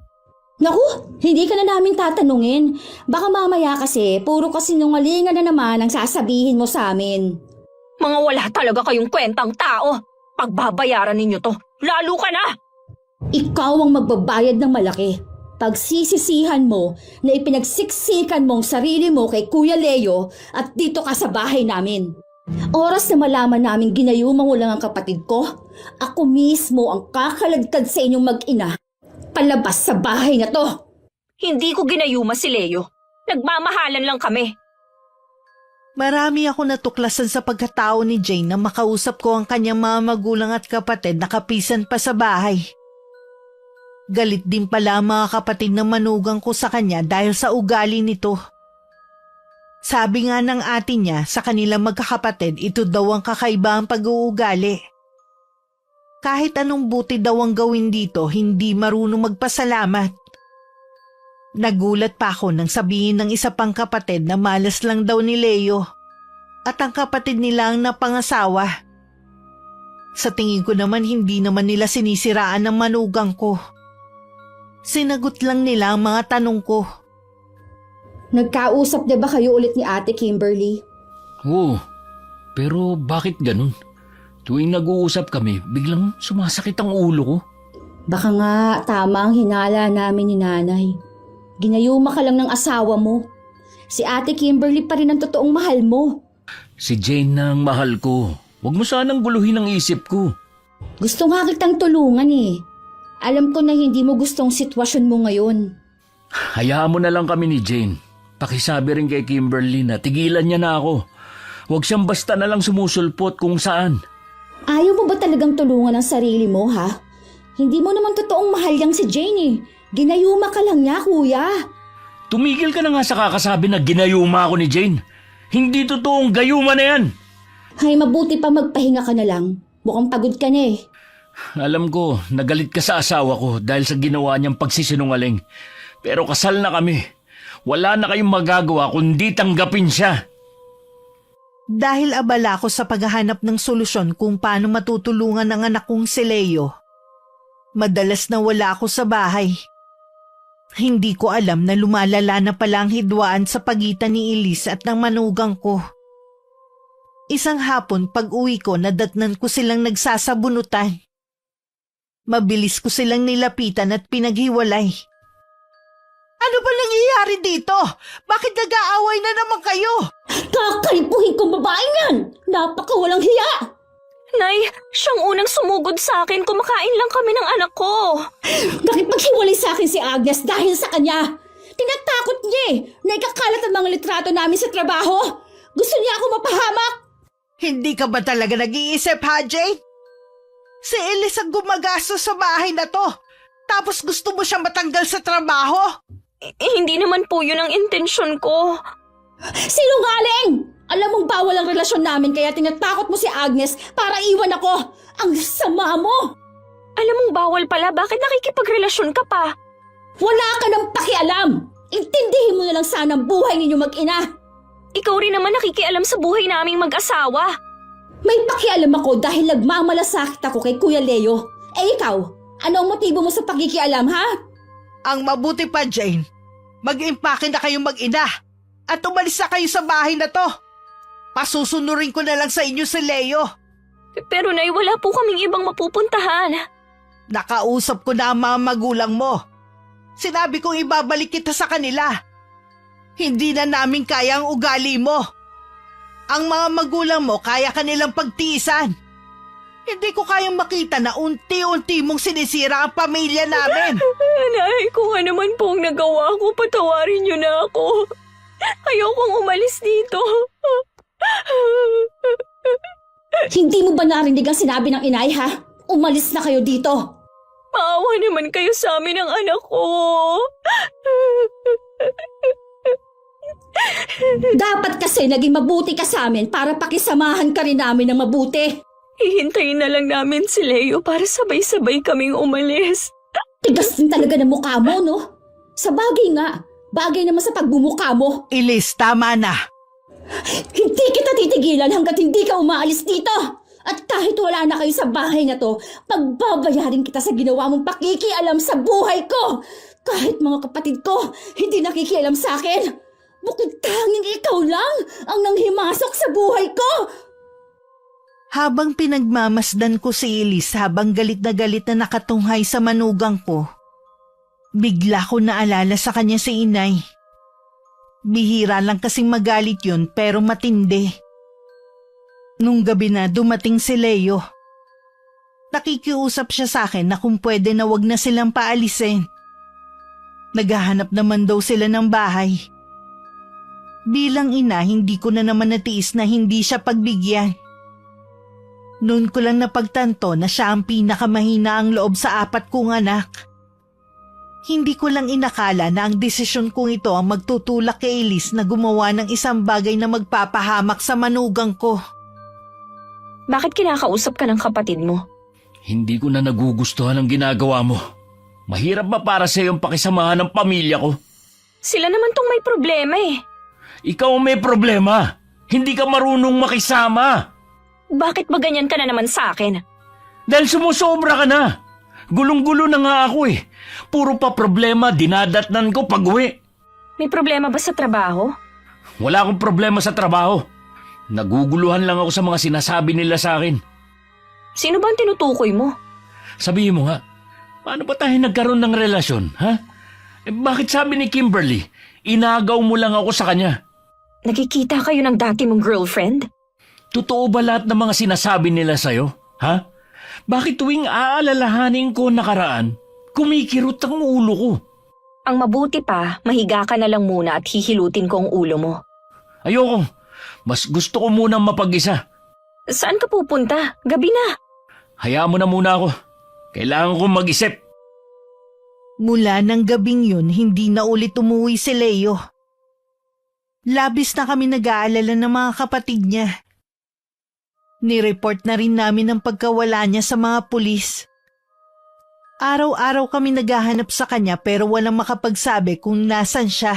S4: Naku, hindi ka na namin tatanungin. Baka mamaya kasi, puro kasinungalingan na naman ang sasabihin mo sa amin.
S1: Mga wala talaga kayong kwentang tao. Pagbabayaran ninyo to, lalo ka na!
S4: Ikaw ang magbabayad ng malaki. Pagsisisihan mo na ipinagsiksikan mong sarili mo kay Kuya Leo at dito ka sa bahay namin. Oras na malaman namin ginayuma mo lang ang kapatid ko, ako mismo ang kakaladkad sa inyong mag-ina. Palabas sa bahay na to!
S1: Hindi ko ginayuma si Leo. Nagmamahalan lang kami.
S3: Marami ako natuklasan sa pagkatao ni Jane na makausap ko ang kanyang mga magulang at kapatid na kapisan pa sa bahay. Galit din pala ang mga kapatid ng manugang ko sa kanya dahil sa ugali nito. Sabi nga ng ate niya sa kanilang magkakapatid, ito daw ang kakaiba ang pag-uugali. Kahit anong buti daw ang gawin dito, hindi marunong magpasalamat. Nagulat pa ako nang sabihin ng isa pang kapatid na malas lang daw ni Leo at ang kapatid nila ang napangasawa. Sa tingin ko naman hindi naman nila sinisiraan ng manugang ko. Sinagot lang nila ang mga tanong ko.
S4: Nagkausap na ba kayo ulit ni Ate Kimberly?
S2: Oo, pero bakit ganun? Tuwing nag-uusap kami, biglang sumasakit ang ulo ko.
S4: Baka nga tama ang hinala namin ni Nanay. Ginayuma ka lang ng asawa mo. Si Ate Kimberly pa rin ang totoong mahal mo.
S2: Si Jane na ang mahal ko. Huwag mo sanang guluhin ang isip ko.
S4: Gusto nga kitang tulungan Alam ko na hindi mo gustong sitwasyon mo ngayon.
S2: Hayaan mo na lang kami ni Jane. Pakisabi rin kay Kimberly na tigilan niya na ako. Huwag siyang basta na lang sumusulpot kung saan.
S4: Ayaw mo ba talagang tulungan ang sarili mo, ha? Hindi mo naman totoong mahal yang si Jane Ginayuma ka lang niya, kuya.
S2: Tumigil ka na nga sa kakasabi na ginayuma ako ni Jane. Hindi totoong gayuma na yan.
S4: Ay, mabuti pa magpahinga ka na lang. Mukhang pagod ka na
S2: Alam ko, nagalit ka sa asawa ko dahil sa ginawa niyang pagsisinungaling. Pero kasal na kami. Wala na kayong magagawa kundi tanggapin siya.
S3: Dahil abala ako sa paghahanap ng solusyon kung paano matutulungan ang anak kong si Leo, madalas na wala ako sa bahay. Hindi ko alam na lumalala na pala ang hidwaan sa pagitan ni Elise at ng manugang ko. Isang hapon pag-uwi ko nadatnan ko silang nagsasabunutan. Mabilis ko silang nilapitan at pinaghiwalay. Ano ba nangyayari dito? Bakit nag-aaway na naman kayo?
S4: Kakalipuhin kong babaeng yan! Napakawalang hiya!
S1: Nay, siyang unang sumugod sa akin. Kumakain lang kami ng anak ko.
S4: Nakipaghiwalay sa akin si Agnes dahil sa kanya. Tinatakot niya na ikakalat ang mga litrato namin sa trabaho. Gusto niya ako mapahamak.
S3: Hindi ka ba talaga nag-iisip, ha, Jane? Si Elise ang gumagastos sa bahay na to. Tapos gusto mo siyang matanggal sa trabaho?
S1: Hindi naman po yun ang intensyon ko.
S4: Sinungaling! Alam mong bawal ang relasyon namin kaya tinatakot mo si Agnes para iwan ako. Ang sama mo!
S1: Alam mong bawal pala, bakit nakikipagrelasyon ka pa?
S4: Wala ka ng pakialam! Intindihin mo na lang sana ang buhay ninyo mag-ina.
S1: Ikaw rin naman nakikialam sa buhay naming mag-asawa.
S4: May pakialam ako dahil nagmamalasakit ako kay Kuya Leo. Ikaw, ano ang motibo mo sa pakikialam, ha?
S3: Ang mabuti pa, Jane, mag-impake na kayong mag-ina. At umalis na kayo sa bahay na to. Pasusunurin ko na lang sa inyo si Leo.
S1: Pero Nay, wala po kaming ibang mapupuntahan.
S3: Nakausap ko na ang mga magulang mo. Sinabi kong ibabalik kita sa kanila. Hindi na namin kaya ang ugali mo. Ang mga magulang mo kaya kanilang pagtiisan. Hindi ko kayang makita na unti-unti mong sinisira ang pamilya namin.
S1: Nay, kung ano man po ang nagawa ko, patawarin niyo na ako. Ayokong umalis dito.
S4: Hindi mo ba narinig ang sinabi ng inay, ha? Umalis na kayo dito.
S1: Maawa naman kayo sa amin ng anak ko.
S4: Dapat kasi naging mabuti ka sa amin para pakisamahan ka rin namin ng mabuti.
S1: Hihintayin na lang namin si Leo para sabay-sabay kaming umalis.
S4: Tigas din talaga ng mukha mo, no? Sa bagay nga, bagay naman sa pagbumukha mo.
S3: Elise, tama na.
S4: Hindi kita titigilan hanggat hindi ka umaalis dito. At kahit wala na kayo sa bahay na to, pagbabayarin kita sa ginawa mong pakikialam sa buhay ko. Kahit mga kapatid ko, hindi nakikialam sa akin. Bukod tanging ikaw lang ang nanghimasok sa buhay ko.
S3: Habang pinagmamasdan ko si Elise habang galit na nakatunghay sa manugang ko, bigla ko naalala sa kanya si inay. Bihira lang kasing magalit yun pero matindi. Nung gabi na dumating si Leo. Nakikiusap siya sa akin na kung pwede na wag na silang paalisin. Naghahanap naman daw sila ng bahay. Bilang ina, hindi ko na naman natiis na hindi siya pagbigyan. Noon ko lang napagtanto na siya ang pinakamahina ang loob sa 4 kong anak. Hindi ko lang inakala na ang desisyon kong ito ang magtutulak kay Elise na gumawa ng isang bagay na magpapahamak sa manugang ko.
S1: Bakit kinakausap ka ng kapatid mo?
S2: Hindi ko na nagugustuhan ang ginagawa mo. Mahirap ba para sa iyong pakisamahan ng pamilya ko?
S1: Sila naman tong may problema eh.
S2: Ikaw ang may problema. Hindi ka marunong makisama.
S1: Bakit ba ganyan ka na naman sa akin?
S2: Dahil sumusobra ka na. Gulong-gulo na nga ako eh. Puro pa problema dinadatnan ko pag uwi.
S1: May problema ba sa trabaho?
S2: Wala akong problema sa trabaho. Naguguluhan lang ako sa mga sinasabi nila sa akin.
S1: Sino ba ang tinutukoy mo?
S2: Sabihin mo nga, paano ba tayo nagkaroon ng relasyon, ha? Bakit sabi ni Kimberly, inagaw mo lang ako sa kanya?
S1: Nakikita kayo ng dati mong girlfriend?
S2: Totoo ba lahat ng mga sinasabi nila sa'yo, ha? Bakit tuwing aalalahanin ko nakaraan, kumikirot ang ulo ko?
S1: Ang mabuti pa, mahiga ka na lang muna at hihilutin ko ang ulo mo.
S2: Ayoko. Mas gusto ko munang mapag-isa.
S1: Saan ka pupunta? Gabi na.
S2: Hayaan mo na muna ako. Kailangan kong mag-isip.
S3: Mula ng gabing yun, hindi na ulit umuwi si Leo. Labis na kami nag-aalala ng mga kapatid niya. Nireport na rin namin ang pagkawala niya sa mga pulis. Araw-araw kami naghahanap sa kanya pero walang makapagsabi kung nasan siya.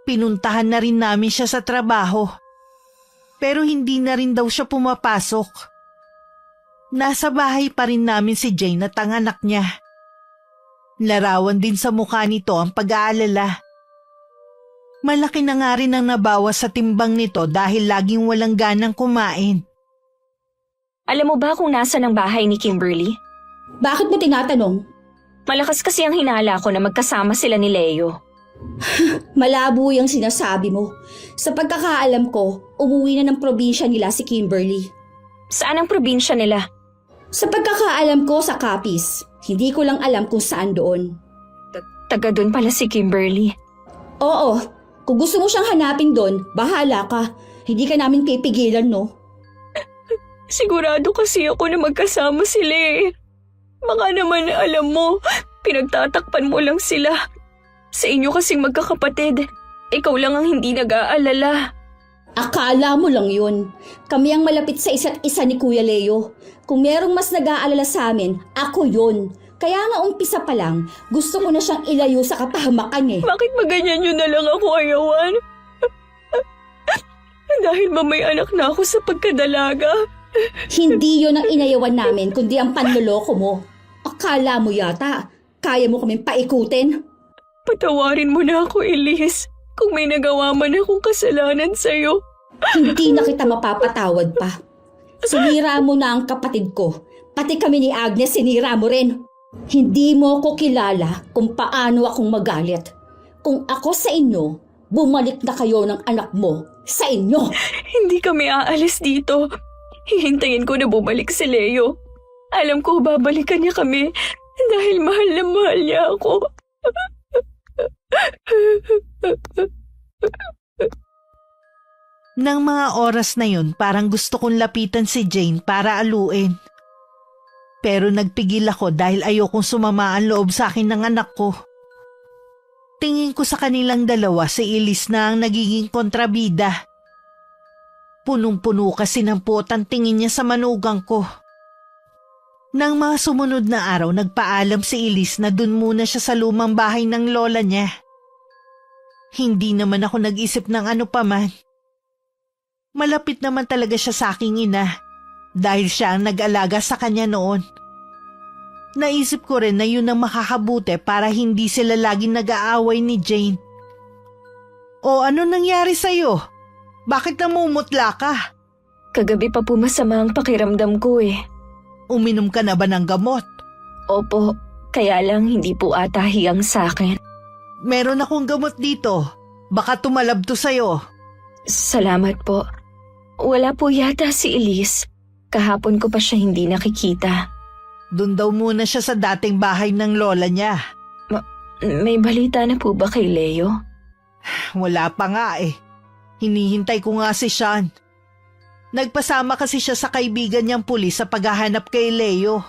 S3: Pinuntahan na rin namin siya sa trabaho. Pero hindi na rin daw siya pumapasok. Nasa bahay pa rin namin si Jane at ang anak niya. Larawan din sa mukha nito ang pag-aalala. Malaki na nga rin ang nabawas sa timbang nito dahil laging walang ganang kumain.
S1: Alam mo ba kung nasa ng bahay ni Kimberly?
S4: Bakit mo tinatanong?
S1: Malakas kasi ang hinala ko na magkasama sila ni Leo.
S4: Malabo yung sinasabi mo. Sa pagkakaalam ko, umuwi na ng probinsya nila si Kimberly.
S1: Saan ang probinsya nila?
S4: Sa pagkakaalam ko sa Capiz. Hindi ko lang alam kung saan doon.
S1: Taga doon pala si Kimberly.
S4: Oo, kung gusto mo siyang hanapin doon, bahala ka. Hindi ka namin pipigilan, no?
S1: Sigurado kasi ako na magkasama sila eh. Baka naman alam mo, pinagtatakpan mo lang sila. Sa inyo kasing magkakapatid, ikaw lang ang hindi nag-aalala.
S4: Akala mo lang yun. Kami ang malapit sa isa't isa ni Kuya Leo. Kung merong mas nag-aalala sa amin, ako yun. Kaya nga umpisa pa lang, gusto ko na siyang ilayo sa kapahamakan eh.
S1: Bakit ba ganyan nyo na lang ako, Ayawan? Dahil ba may anak na ako sa pagkadalaga?
S4: Hindi yun ang inayawan namin, kundi ang panloloko mo. Akala mo yata, kaya mo kaming paikutin?
S1: Patawarin mo na ako, Elise. Kung may nagawa man akong kasalanan sa'yo,
S4: Hindi na kita mapapatawad pa. Sinira mo na ang kapatid ko. Pati kami ni Agnes sinira mo rin. Hindi mo ko kilala kung paano akong magalit. Kung ako sa inyo, bumalik na kayo ng anak mo sa inyo.
S1: hindi kami aalis dito. Hihintayin ko na bumalik si Leo. Alam ko babalikan niya kami dahil mahal na mahal niya ako.
S3: Nang mga oras na yun, parang gusto kong lapitan si Jane para aluin. Pero nagpigil ako dahil ayokong sumama ang loob sa akin ng anak ko. Tingin ko sa kanilang dalawa, si Elise na ang nagiging kontrabida. Punong-puno kasi ng puot ang tingin niya sa manugang ko. Nang mga sumunod na araw, nagpaalam si Elise na dun muna siya sa lumang bahay ng lola niya. Hindi naman ako nag-isip ng ano pa man. Malapit naman talaga siya sa aking ina dahil siya ang nag-alaga sa kanya noon. Naisip ko rin na yun ang makakabuti para hindi sila laging nag-aaway ni Jane. O ano nangyari sa'yo? Bakit namumutla ka?
S1: Kagabi pa po masama ang pakiramdam ko eh.
S3: Uminom ka na ba ng gamot?
S1: Opo, kaya lang hindi po ata hiyang sa akin.
S3: Meron akong gamot dito. Baka tumalab to sa'yo.
S1: Salamat po. Wala po yata si Elise. Kahapon ko pa siya hindi nakikita.
S3: Doon daw muna siya sa dating bahay ng lola niya.
S1: May balita na po ba kay Leo?
S3: Wala pa nga eh. Hinihintay ko nga si Sean. Nagpasama kasi siya sa kaibigan niyang pulis sa paghahanap kay Leo.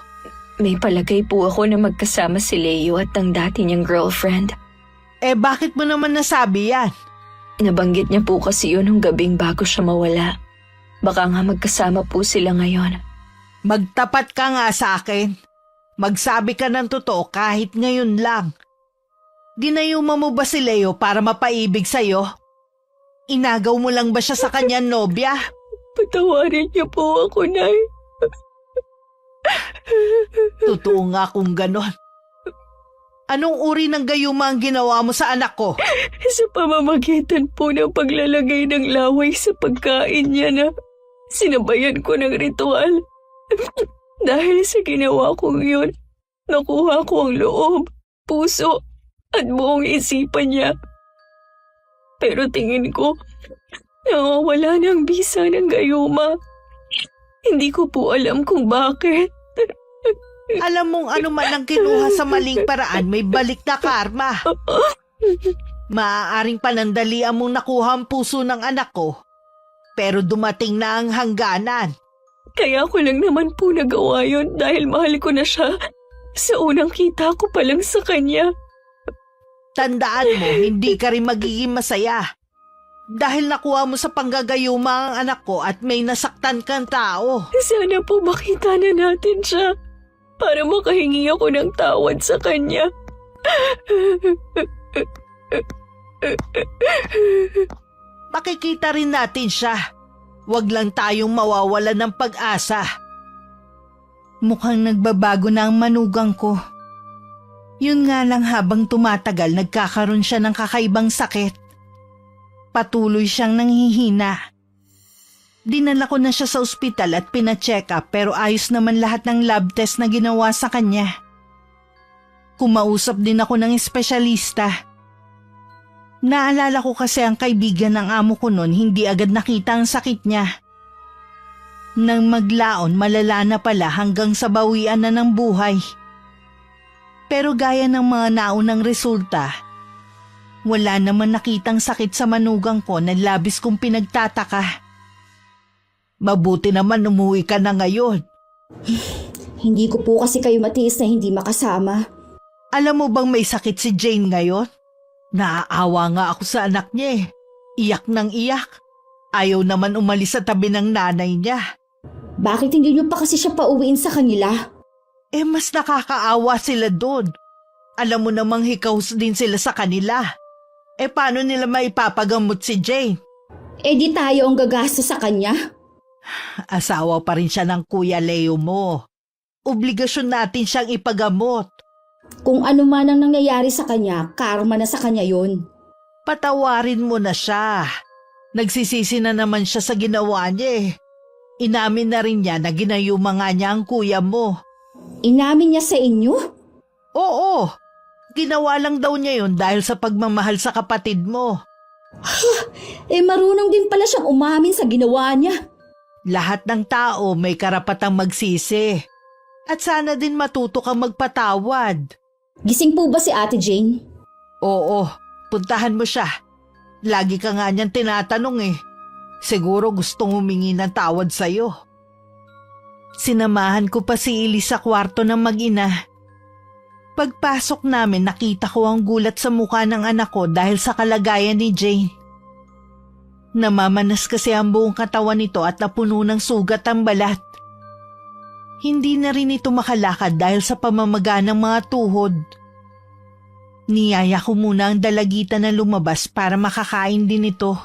S1: May palagay po ako na magkasama si Leo at ang dati niyang girlfriend.
S3: Eh bakit mo naman nasabi yan?
S1: Nabanggit niya po kasi yun nung gabing bago siya mawala. Baka nga magkasama po sila ngayon.
S3: Magtapat ka nga sa akin. Magsabi ka ng totoo kahit ngayon lang. Ginayuma mo ba si Leo para mapaibig sa'yo? Inagaw mo lang ba siya sa kanyang nobya?
S1: Patawarin niyo po ako, Nay.
S3: Totoo nga kung ganon. Anong uri ng gayuma ang ginawa mo sa anak ko?
S1: Sa pamamagitan po ng paglalagay ng laway sa pagkain niya na sinabayan ko ng ritual. Dahil sa ginawa kong yun, nakuha ko ang loob, puso, at buong isipan niya. Pero tingin ko, nawawala ng bisa ng gayuma. Hindi ko po alam kung bakit.
S3: Alam mong ano man ang kinuha sa maling paraan, may balik na karma. Maaaring panandalian mong nakuha ang puso ng anak ko, pero dumating na ang hangganan.
S1: Kaya ko lang naman po nagawa yun dahil mahal ko na siya. Sa unang kita ko pa lang sa kanya.
S3: Tandaan mo, hindi ka rin magiging masaya. Dahil nakuha mo sa panggagayuma ang anak ko at may nasaktan kang tao.
S1: Sana po makita na natin siya para makahingi ako ng tawad sa kanya.
S3: Makikita rin natin siya. Huwag lang tayong mawawalan ng pag-asa. Mukhang nagbabago na ang manugang ko. Yun nga lang habang tumatagal, nagkakaroon siya ng kakaibang sakit. Patuloy siyang nanghihina. Dinala ko na siya sa ospital at pina-check up pero ayos naman lahat ng lab test na ginawa sa kanya. Kumausap din ako ng espesyalista. Naalala ko kasi ang kaibigan ng amo ko noon hindi agad nakita ang sakit niya. Nang maglaon malala na pala hanggang sa bawian na ng buhay. Pero gaya ng mga naunang resulta, wala naman nakitang sakit sa manugang ko na labis kong pinagtataka. Mabuti naman umuwi ka na ngayon.
S4: Hindi ko po kasi kayo matiis na hindi makasama.
S3: Alam mo bang may sakit si Jane ngayon? Naaawa nga ako sa anak niya eh. Iyak ng iyak. Ayaw naman umalis sa tabi ng nanay niya.
S4: Bakit hindi niyo pa kasi siya pauwiin sa kanila?
S3: Eh mas nakakaawa sila doon. Alam mo namang hikaws din sila sa kanila. Eh paano nila maipapagamot si Jane?
S4: Eh di tayo ang gagasto sa kanya.
S3: Asawa pa rin siya ng Kuya Leo mo. Obligasyon natin siyang ipagamot.
S4: Kung ano man ang nangyayari sa kanya, karma na sa kanya yun.
S3: Patawarin mo na siya. Nagsisisi na naman siya sa ginawa niya eh. Inamin na rin niya na ginayuma nga niya ang kuya mo.
S4: Inamin niya sa inyo?
S3: Oo, ginawa lang daw niya yun dahil sa pagmamahal sa kapatid mo.
S4: Marunong din pala siyang umamin sa ginawa niya.
S3: Lahat ng tao may karapatang magsisi. At sana din matuto kang magpatawad.
S4: Gising po ba si Ate Jane?
S3: Oo, puntahan mo siya. Lagi ka nga niyan tinatanong eh. Siguro gustong humingi ng tawad sa'yo. Sinamahan ko pa si Ellie sa kwarto ng mag-ina. Pagpasok namin nakita ko ang gulat sa mukha ng anak ko dahil sa kalagayan ni Jane. Namamanas kasi ang buong katawan nito at napuno ng sugat ang balat. Hindi na rin ito makalakad dahil sa pamamaga ng mga tuhod. Niyaya ko muna ang dalagitan na lumabas para makakain din ito.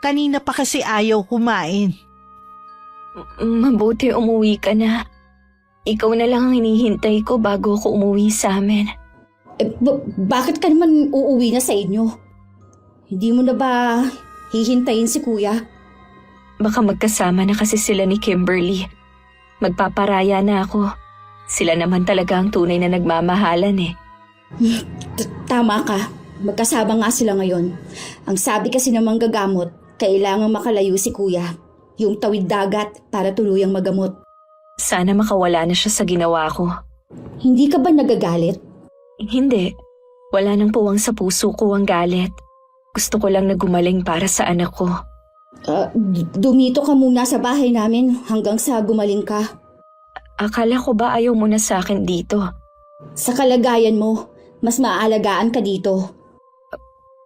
S3: Kanina pa kasi ayaw kumain.
S1: Mabuti umuwi ka na. Ikaw na lang ang hinihintay ko bago ako umuwi sa amin.
S4: Bakit ka naman uuwi na sa inyo? Hindi mo na ba hihintayin si kuya?
S1: Baka magkasama na kasi sila ni Kimberly. Magpaparaya na ako. Sila naman talaga ang tunay na nagmamahalan eh.
S4: Tama ka. Magkasama nga sila ngayon. Ang sabi kasi ng manggagamot, kailangang makalayo si kuya. Yung tawid dagat para tuluyang magamot.
S1: Sana makawala na siya sa ginawa ko.
S4: Hindi ka ba nagagalit?
S1: Hindi. Wala nang puwang sa puso ko ang galit. Gusto ko lang na gumaling para sa anak ko.
S4: Dumito ka muna sa bahay namin hanggang sa gumaling ka.
S1: Akala ko ba ayaw mo na sa akin dito?
S4: Sa kalagayan mo, mas maaalagaan ka dito.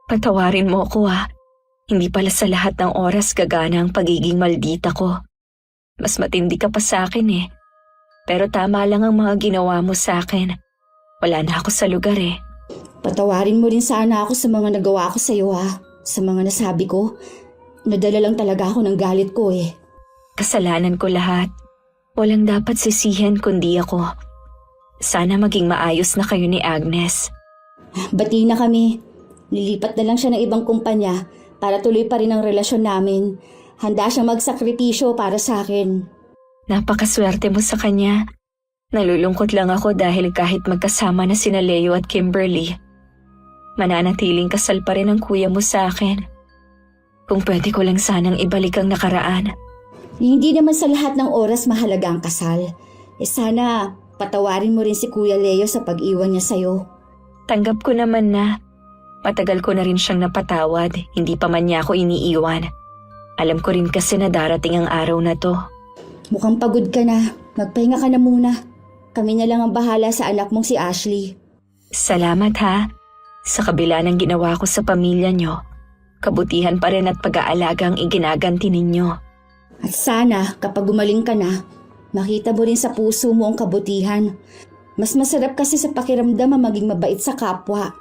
S1: Patawarin mo ako ha. Hindi pala sa lahat ng oras gagana ang pagiging maldita ko. Mas matindi ka pa sa akin eh. Pero tama lang ang mga ginawa mo sa akin. Wala na ako sa lugar eh.
S4: Patawarin mo rin sana ako sa mga nagawa ko sa iyo ha. Sa mga nasabi ko. Nadala lang talaga ako ng galit ko eh.
S1: Kasalanan ko lahat. Walang dapat sisihan kundi ako. Sana maging maayos na kayo ni Agnes.
S4: Bati na kami. Lilipat na lang siya ng ibang kumpanya para tuloy pa rin ang relasyon namin. Handa siyang magsakripisyo para sa akin.
S1: Napakaswerte mo sa kanya. Nalulungkot lang ako dahil kahit magkasama na sina Leo at Kimberly, mananatiling kasal pa rin ang kuya mo sa akin. Kung pwede ko lang sanang ibalik ang nakaraan.
S4: Hindi naman sa lahat ng oras mahalaga ang kasal. Sana patawarin mo rin si Kuya Leo sa pag-iwan niya sa'yo.
S1: Tanggap ko naman na. Matagal ko na rin siyang napatawad, hindi pa man niya ako iniiwan. Alam ko rin kasi na darating ang araw na to.
S4: Mukhang pagod ka na. Magpahinga ka na muna. Kami na lang ang bahala sa anak mong si Ashley.
S1: Salamat ha. Sa kabila ng ginawa ko sa pamilya niyo, kabutihan pa rin at pag-aalaga ang iginaganti ninyo.
S4: At sana kapag gumaling ka na, makita mo rin sa puso mo ang kabutihan. Mas masarap kasi sa pakiramdam ang maging mabait sa kapwa.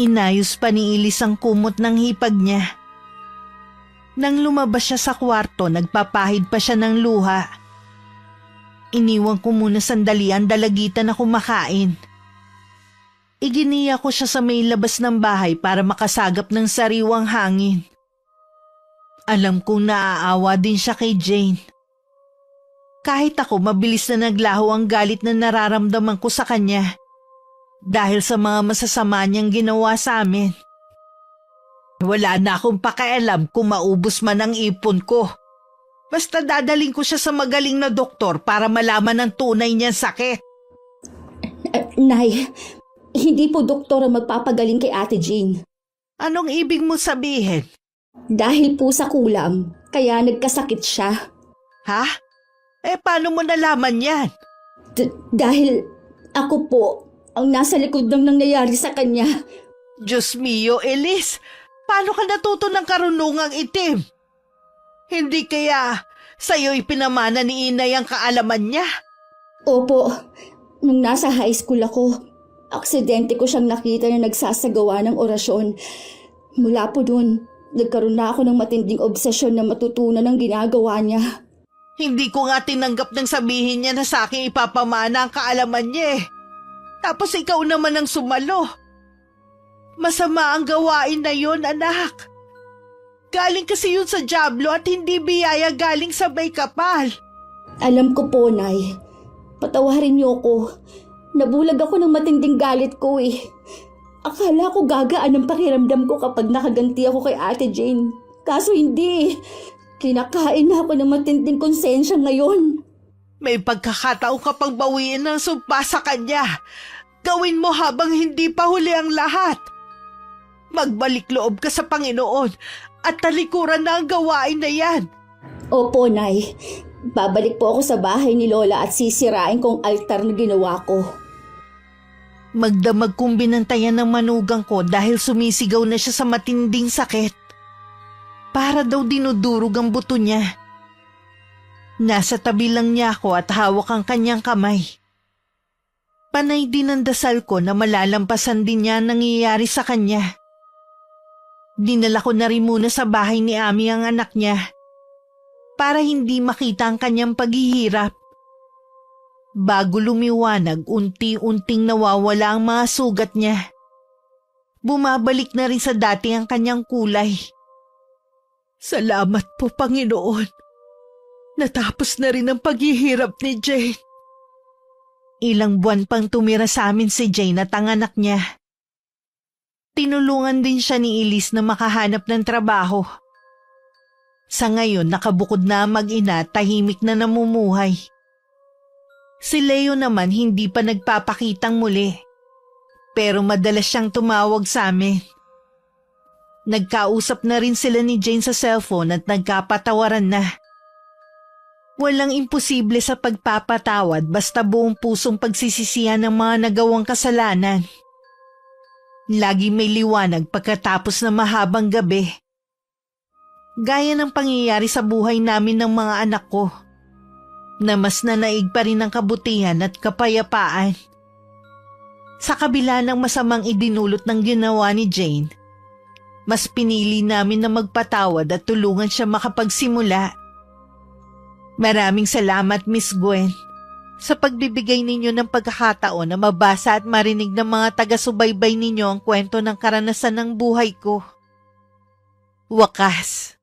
S3: Inayos pa ni Elise ang kumot ng hipag niya. Nang lumabas siya sa kwarto, nagpapahid pa siya ng luha. Iniwan ko muna sandali ang dalagitan na kumakain. Iginiya ko siya sa may labas ng bahay para makasagap ng sariwang hangin. Alam kong naaawa din siya kay Jane. Kahit ako, mabilis na naglaho ang galit na nararamdaman ko sa kanya dahil sa mga masasama niyang ginawa sa amin. Wala na akong pakialam kung maubos man ang ipon ko. Basta dadaling ko siya sa magaling na doktor para malaman ang tunay niyang sakit.
S4: Nay, hindi po doktor ang magpapagaling kay Ate Jane.
S3: Anong ibig mo sabihin?
S4: Dahil po sa kulam, kaya nagkasakit siya.
S3: Ha? Paano mo nalaman yan?
S4: Dahil ako po ang nasa likod ng nangyayari sa kanya.
S3: Diyos mio, Elise, paano ka natuto ng karunungang itim? Hindi kaya sa'yo ipinamana ni Inay ang kaalaman niya?
S4: Opo, nung nasa high school ako, aksidente ko siyang nakita na nagsasagawa ng orasyon. Mula po dun, nagkaroon na ako ng matinding obsesyon na matutunan ang ginagawa niya.
S3: Hindi ko nga tinanggap nang sabihin niya na sa akin ipapamana ang kaalaman niya eh. Tapos ikaw naman ang sumalo. Masama ang gawain na yon, anak. Galing kasi yun sa dyablo at hindi biyaya galing sa may kapal.
S4: Alam ko po, Nay. Patawarin niyo ako. Nabulag ako ng matinding galit ko eh. Akala ko gagaan ang pakiramdam ko kapag nakaganti ako kay Ate Jane. Kaso hindi. Kinakain na ako ng matinding konsensya ngayon.
S3: May pagkakataon ka pang bawiin ng sumpa sa kanya. Gawin mo habang hindi pa huli ang lahat. Magbalik loob ka sa Panginoon at talikuran na ang gawain na yan.
S4: Opo, Nay. Babalik po ako sa bahay ni Lola at sisirain kong altar na ginawa ko.
S3: Magdamag kong binantayan ng manugang ko dahil sumisigaw na siya sa matinding sakit. Para daw dinudurog ang buto niya. Nasa tabi lang niya ako at hawak ang kanyang kamay. Panay din ang dasal ko na malalampasan din niya ang nangyayari sa kanya. Dinala ko na rin muna sa bahay ni Ami ang anak niya para hindi makita ang kanyang paghihirap. Bago lumiwanag, unti-unting nawawala ang mga sugat niya. Bumabalik na rin sa dati ang kanyang kulay. Salamat po, Panginoon. Natapos na rin ang paghihirap ni Jane. Ilang buwan pang tumira sa amin si Jane at ang anak niya. Tinulungan din siya ni Elise na makahanap ng trabaho. Sa ngayon, nakabukod na ang mag-ina at tahimik na namumuhay. Si Leo naman hindi pa nagpapakitang muli. Pero madalas siyang tumawag sa amin. Nagkausap na rin sila ni Jane sa cellphone at nagkapatawaran na. Walang imposible sa pagpapatawad basta buong pusong pagsisisihan ng mga nagawang kasalanan. Lagi may liwanag pagkatapos ng mahabang gabi. Gaya ng pangyayari sa buhay namin ng mga anak ko, na mas nanaig pa rin ang kabutihan at kapayapaan. Sa kabila ng masamang idinulot ng ginawa ni Jane, mas pinili namin na magpatawad at tulungan siya makapagsimula. Maraming salamat, Miss Gwen, sa pagbibigay ninyo ng pagkakataon na mabasa at marinig ng mga taga-subaybay ninyo ang kwento ng karanasan ng buhay ko. Wakas,